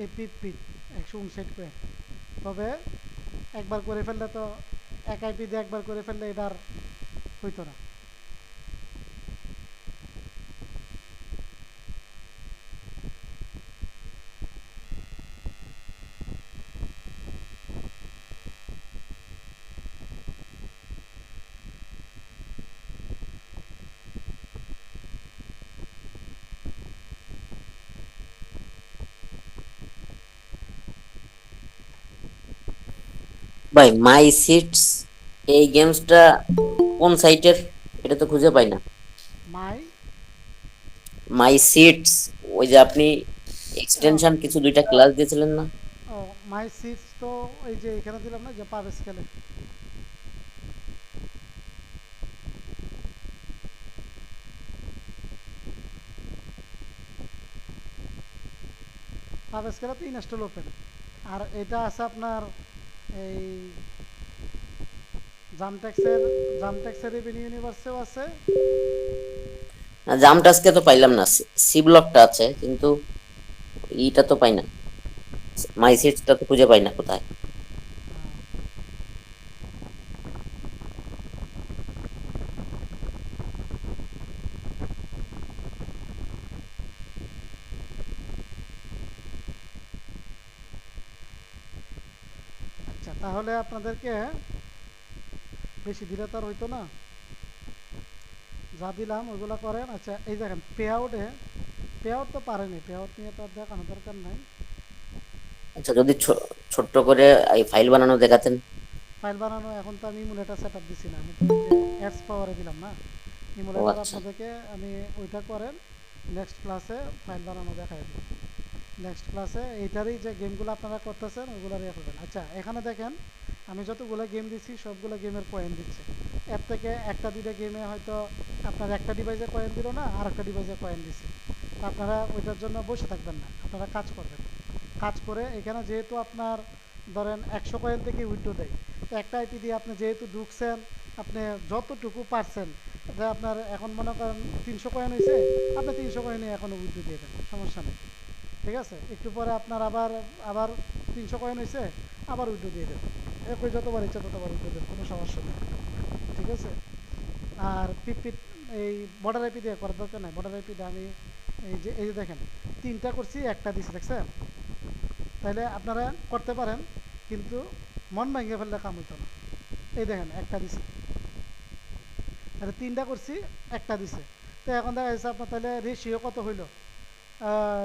এপিপি 159 করে, তবে একবার করে ফেললে তো, এক আইপি দিয়ে একবার করে ফেললে এটা আর হইতো না। ভাই মাই সিটস এই গেমসটা কোন সাইটের, এটা তো খুঁজে পাই না। মাই মাই সিটস, ওই যে আপনি এক্সটেনশন কিছু দুইটা ক্লাস দিয়েছিলেন না? ও মাই সিটস তো এই যে এখানে দিলাম না, যে পাবে স্কেলে। পাবে স্কেলে তো ইনস্টল ওপেন, আর এটা আছে আপনার এই জামটেক্সের রেভিনিউ ইউনিভার্সেও আছে। জামটাস্কে তো পাইলাম না, সি ব্লকটা আছে কিন্তু ইটা তো পাই না, মাই সিটসটা তো খুঁজে পাই না কোথায়। আচ্ছা, তাহলে আপনাদেরকে বেশি দিলে তো আর হইতো না, যা দিলাম ওইগুলো করেন। আচ্ছা এই দেখেন পে আউট তো পারেনি, পে আউট নিয়ে তো আর দেখানো দরকার নাই। আচ্ছা যদি ছোট্ট করে এই ফাইল বানানো দেখাতেন। ফাইল বানানো এখন তো আমি ইমুলেটার সেট আপ দিছি না, আমি তো অ্যাডস পাওয়ারে দিলাম না ও ইমুলেটার। আচ্ছা, আপনাদেরকে আমি ওইটা করেন, নেক্সট ক্লাসে ফাইল বানানো দেখাই দিই। নেক্সট ক্লাসে এইটারই যে গেমগুলো আপনারা করতেছেন ওইগুলো ইয়ে করবেন। আচ্ছা এখানে দেখেন আমি যতগুলো গেম দিচ্ছি সবগুলো গেমের পয়েন্ট দিচ্ছে। এর থেকে একটা দুইটা গেমে হয়তো আপনার একটা ডিভাইসে কয়েন দিল না, আর একটা ডিভাইসে কয়েন দিছে। তা আপনারা ওইটার জন্য বসে থাকবেন না, আপনারা কাজ করবেন। কাজ করে এখানে যেহেতু আপনার ধরেন 100 কয়েন থেকে উইথড্র দেয়, তো একটা আইপি দিয়ে আপনি যেহেতু ঢুকছেন, আপনি যতটুকু পারছেন, যে আপনার এখন মনে করেন 300 কয়েন হয়েছে, আপনি 300 কয়েনে এখনও উইথড্র দিয়ে দেন, সমস্যা নেই। ঠিক আছে, একটু পরে আপনার আবার আবার 300 কয়েন হয়েছে, আবার উইথড্র দিয়ে দেন। এরপরে যতবার ইচ্ছা ততবার উইথড্র দেন, কোনো সমস্যা নেই। ঠিক আছে। আর পিপিট এই বর্ডার আইপি দিয়ে করার দরকার নাই। বর্ডার আইপি দিয়ে আমি এই যে দেখেন 3টা করছি, একটা দিছি, দেখছেন? তাহলে আপনারা করতে পারেন, কিন্তু মন ভেঙে ফেললে কাম হইতো না। এই দেখেন একটা দিছি, তাহলে 3টা করছি, একটা দিছে। তো এখন দেখা যাচ্ছে আপনার তাহলে রেশিও কত হইল?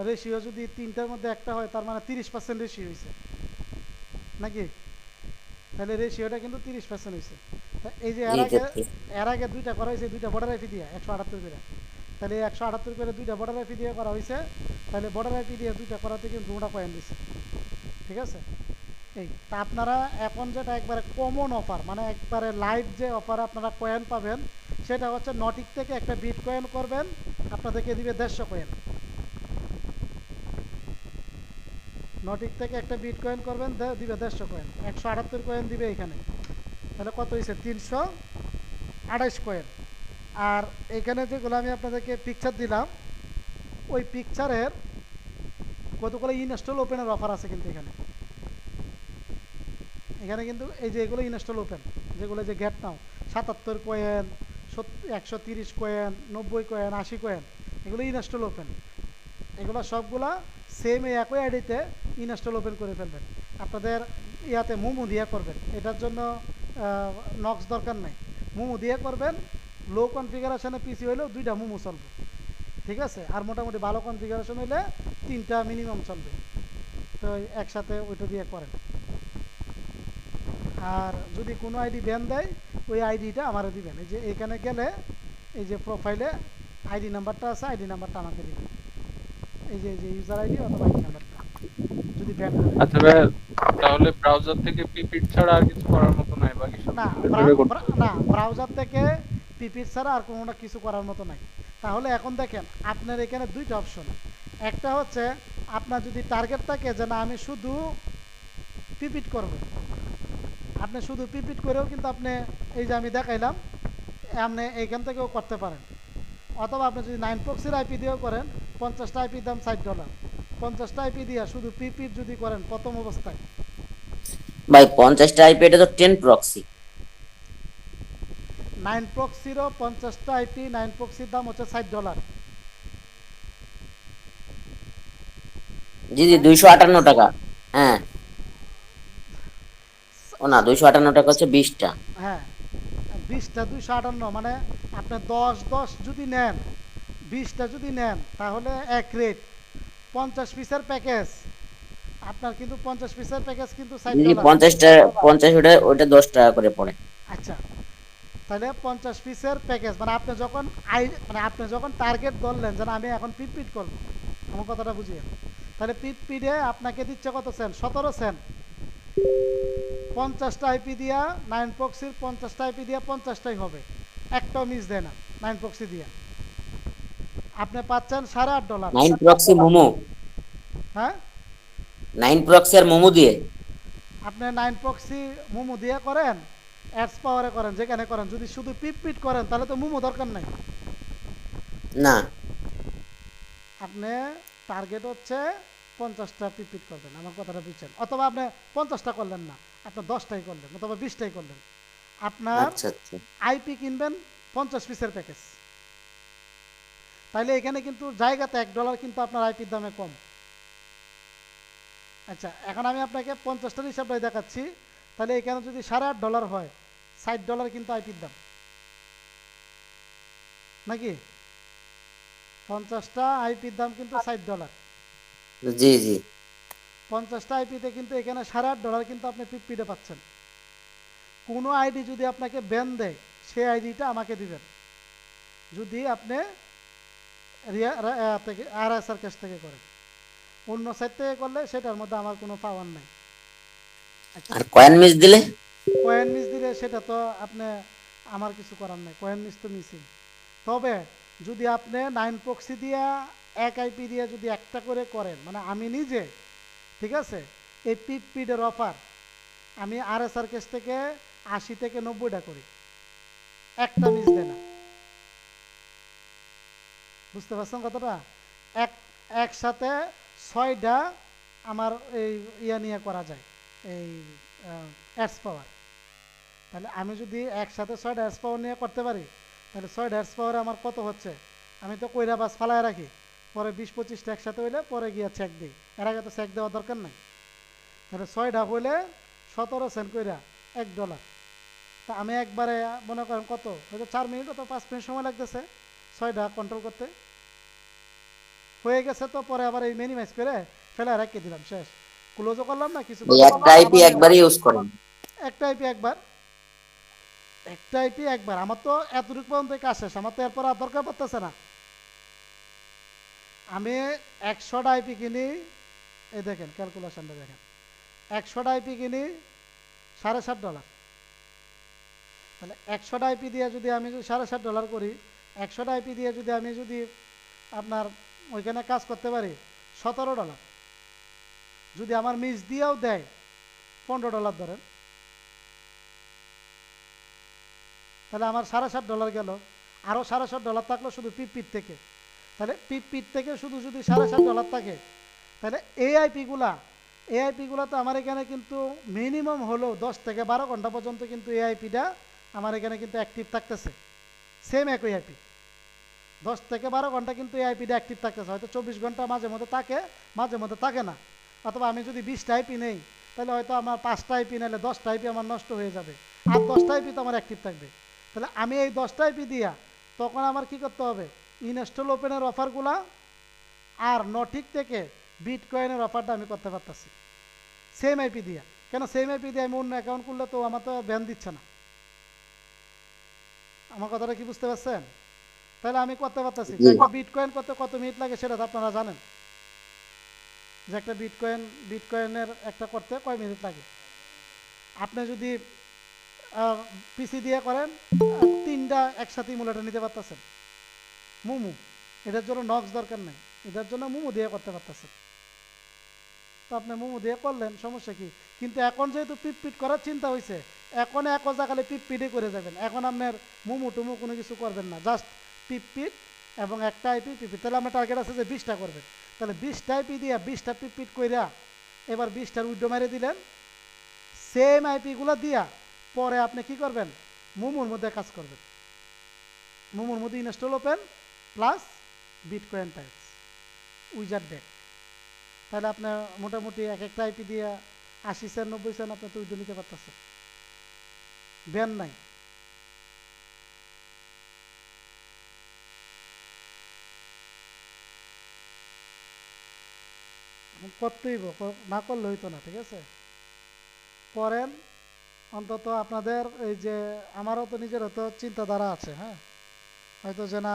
রেশিও যদি 3টার মধ্যে একটা হয়, তার মানে 30% রেশিও হয়েছে নাকি? তাহলে রেশিওটা কিন্তু 30% হয়েছে। তা এই যে জি জি জি। এর আগে 2টা করা হয়েছে, 2টা বর্ডার আইপি দিয়ে 178 করে। তাহলে 178 করে 2টা বর্ডার আইপি দিয়ে করা হয়েছে, তাহলে বর্ডার আইপি দিয়ে 2টা করাতে কিন্তু 2টা কয়েন দিচ্ছে। ঠিক আছে। এই তা আপনারা এখন যেটা একবারে কমন অফার, মানে একবারে লাইভ যে অফারে আপনারা কয়েন পাবেন, সেটা হচ্ছে নটিক থেকে একটা বিট কয়েন করবেন, আপনাদেরকে দিবে 150 কয়েন। নটিক থেকে একটা বিট কয়েন করবেন, দিবে 150 কয়েন, 178 কয়েন দিবে এখানে। তাহলে কত হয়েছে? 328 কয়েন। আর এখানে যেগুলো আমি আপনাদেরকে পিকচার দিলাম, ওই পিকচারের কতগুলো ইনস্টল ওপেনের অফার আছে কিন্তু এখানে। এখানে কিন্তু এই যে এগুলো ইনস্টল ওপেন, যেগুলো যে গেট নাও 77 কয়েন, 130 কয়েন, 90 কয়েন, 80 কয়েন, এগুলো ইনস্টল ওপেন। এগুলো সবগুলা সেম এই একই আইডিতে ইনস্টল ওপেন করে ফেলবেন। আপনাদের ইয়াতে মোমো দিয়ে করবেন, এটার জন্য নক্স দরকার নাই। মোমো দিয়ে করবেন, লো কনফিগারেশনে পিসি হইলেও 2টা মোমো চলবে। ঠিক আছে। আর মোটামুটি ভালো কনফিগারেশন হইলে 3টা মিনিমাম চলবে। তো একসাথে ওইটা দিয়ে করেন। আর যদি কোনো আইডি ব্যান দেয়, ওই আইডিটা আমারে দিবেন। এই যে এখানে গেলে এই যে প্রোফাইলে আইডি নাম্বারটা আছে, আইডি নাম্বারটা আমাকে দিবেন। এই যে ইউজার আইডি অথবা আইডি নাম্বারটা যদি ব্যান করে। আচ্ছা ভাই, তাহলে ব্রাউজার থেকে পিপিট ছাড়া আর কিছু করার মতো নাই, বাকি সব না, এভাবে করতে না, ব্রাউজার থেকে পিপির ছাড়া আর কোনো কিছু করার মতো নাই। তাহলে এখন দেখেন আপনার এখানে 2টা অপশন। একটা হচ্ছে আপনার যদি টার্গেট থাকে যে না আমি শুধু পিপিট করব, আপনি শুধু পিপিট করেও কিন্তু আপনি এই যে আমি দেখাইলাম, আপনি এইখান থেকেও করতে পারেন। অথবা আপনি যদি 9 প্রক্সির আইপি দিয়েও করেন, 50টা আইপির দাম $60। 50টা আইপি দিয়ে শুধু পিপিট যদি করেন প্রথম অবস্থায়, ভাই 50টা আইপি, এটা তো 10 প্রক্সি। 9 প্রক্সিরও 50টা আইপি, 9 প্রক্সির দাম হচ্ছে $60। জি জি, 258 টাকা। হ্যাঁ, ও না, 258 টাকা হচ্ছে 20টা। হ্যাঁ, 20টা 258, মানে আপনি 10 যদি নেন, 20টা যদি নেন, তাহলে এক রেট। 50 পিসের প্যাকেজ আপনার কিন্তু 50 পিসের প্যাকেজ কিন্তু জি জি, $60। 50টা 50, ওটা 10 টাকা করে পড়ে। আচ্ছা, তাহলে 50 পিসের প্যাকেজ মানে আপনি যখন টার্গেট ধরলেন যে আমি এখন পিট করবো, আমার কথাটা বুঝিয়ে, তাহলে পিটে আপনাকে দিচ্ছে কত সেন্ট? 17 সেন্ট। 50টা আইপি দিয়া 9 প্রক্সির 50টা আইপি দিয়া 50টাই হবে, একটাও মিস দেয় না। 9 প্রক্সি দিয়া আপনি পাচ্ছেন $8.5। 9 প্রক্সি মোমো, হ্যাঁ, 9 প্রক্সি আর মোমো দিয়ে। আপনি 9 প্রক্সি মোমো দিয়ে করেন, অ্যাডস পাওয়ারে করেন, যেখানে করেন। যদি শুধু পিট করেন তাহলে তো মোমো দরকার নাই। না, আপনি টার্গেট হচ্ছে 50টা পিট করবেন, আমার কথাটা বুঝছেন? অথবা আপনি 50টা করলেন না, আপনি 10টাই করলেন অথবা 20টাই করলেন। আপনার আচ্ছা আচ্ছা। আইপি কিনবেন 50 পিসের প্যাকেজ, তাইলে এখানে কিন্তু জায়গাতে $1 কিন্তু আপনার আইপির দামে কম। আচ্ছা, এখন আমি আপনাকে 50টার হিসাবটাই দেখাচ্ছি। তাহলে এখানে যদি $8.5 হয়, $60 কিন্তু আইপির দাম নাকি? 50টা আইপির দাম কিন্তু $60। জি জি। 50টা আইপিতে কিন্তু এখানে $8.5 কিন্তু আপনি পিপিটে পাচ্ছেন। কোনো আইডি যদি আপনাকে ব্যান দেয়, সেই আইডিটা আমাকে দিবেন, যদি আপনি RSR ক্যাশ থেকে করেন। অন্য সাইট থেকে করলে সেটার মধ্যে আমার কোনো পাওয়ার নাই। আচ্ছা, আর কয়েন মিস দিলে? কয়েন মিস দিলে সেটা তো আপনি আমার কিছু করার নাই, কয়েন মিস তো মিসিং। তবে যদি আপনি 9 প্রক্সি দিয়া এক আইপি দিয়ে যদি একটা করে করেন, মানে আমি নিজে, ঠিক আছে, এই পিপিডের অফার আমি আরএসআর কেস থেকে 80 থেকে 90টা করি, একটা মিস দেয় না। বুঝতে পারছেন কতটা? এক একসাথে 6টা আমার এই ইয়া নিয়ে করা যায়, এই অ্যাডস পাওয়ার। তাহলে আমি যদি একসাথে 6টা অ্যাডস পাওয়ার নিয়ে করতে পারি, তাহলে 6টা অ্যাডস পাওয়ারে আমার কত হচ্ছে? আমি তো কইরা বাস ফালায় রাখি, পরে 20-25টা একসাথে হইলে পরে গিয়া চেক দিই, এর আগে তো চেক দেওয়ার দরকার নাই। তাহলে 6টা হইলে 17 সেন্ট কইরা $1। তা আমি একবারে মনে করেন কত হয়তো 4 মিনিট অথবা 5 মিনিট সময় লাগতেছে 6টা কন্ট্রোল করতে, হয়ে গেছে। তো পরে আবার এই মিনিমাইজ করে ফেলে রেখে দিলাম, শেষ। ক্লোজও করলাম না কিছু, এই একটা আইপি একবারই ইউজ করেন? একটা আইপি একবার, একটা আইপি একবার। আমার তো এতটুকু পর্যন্ত কাজ শেষ, আমার তো এরপর আর দরকার পড়তেছে না। আমি 100টা আইপি কিনি, এই দেখেন ক্যালকুলেশনটা দেখেন, 100টা আইপি কিনি $7.5। তাহলে 100টা আইপি দিয়ে যদি আমি যদি $7.5 করি, 100টা আইপি দিয়ে যদি আমি যদি আপনার ওইখানে কাজ করতে পারি $17, যদি আমার মিস দিয়েও দেয় $15 ধরেন, তাহলে আমার $7.5 গেল। আরও $7.5 থাকলো শুধু পিপির থেকে। তাহলে পিপির থেকে শুধু যদি $7.5 থাকে, তাহলে এআইপিগুলা তো আমার এখানে কিন্তু মিনিমাম হলো 10 থেকে 12 ঘন্টা পর্যন্ত কিন্তু এআইপিটা আমার এখানে কিন্তু অ্যাক্টিভ থাকতেছে। সেম একই আইপি 10 থেকে 12 ঘন্টা কিন্তু এআইপিটা অ্যাক্টিভ থাকতেছে। হয়তো 24 ঘন্টা মাঝে মধ্যে থাকে, মাঝে মধ্যে থাকে না। অথবা আমি যদি 20টা আইপি নেই, তাহলে হয়তো আমার 5টা আইপি নিলে 10টা আইপি আমার নষ্ট হয়ে যাবে, আর 10টা আইপি তো আমার অ্যাক্টিভ থাকবে। তাহলে আমি এই 10টা আইপি দিয়া তখন আমার কি করতে হবে? ইনস্টল ওপেনের অফারগুলা আর নটিক থেকে বিটকয়েনের অফারটা আমি করতে পারতেছি সেম আইপি দিয়া। কেন সেম আইপি দিয়ে আমি অন্য অ্যাকাউন্ট করলে তো আমার তো ব্যান দিচ্ছে না। আমার কথাটা কি বুঝতে পারছেন? তাহলে আমি করতে পারতেছি। একটা বিটকয়েন করতে কত মিনিট লাগে সেটা তো আপনারা জানেন, যে একটা বিটকয়েনের একটা করতে কয় মিনিট লাগে। আপনি যদি পিসি দিয়ে করেন, 3টা একসাথে ইমুলেটর নিতে পারতেছেন মুমু, এটার জন্য নক্স দরকার নাই, এটার জন্য মুমু দিয়ে করতে পারতেছেন। তো আপনি মোমো দিয়ে করলেন, সমস্যা কি? কিন্তু এখন যেহেতু পিট করার চিন্তা হয়েছে, এখন এক জায়গালে পিটে করে যাবেন। এখন আপনার মোমো টুমো কোনো কিছু করবেন না, জাস্ট পিট এবং একটা আইপি পিপিট। তাহলে আপনার টার্গেট আছে যে 20টা করবেন, তাহলে 20টা আইপি দিয়া 20টা পিট কইরা এবার 20টার উইডো মেরে দিলেন সেম আইপিগুলো দিয়া। পরে আপনি কি করবেন? মোমোর মধ্যে কাজ করবেন, মোমোর মধ্যে install open plus bitcoin types উইজার ডেক। তাহলে আপনার মোটামুটি এক একটা আইপি দিয়ে 80 সেন্ট 90 সেন্ট আপনি তো উইডো নিতে পারতেছেন, ব্যান নাই। করতেই না করলে হইতো না, ঠিক আছে? করেন অন্তত। আপনাদের এই যে আমারও তো নিজেরও তো চিন্তাধারা আছে, হ্যাঁ, হয়তো যে না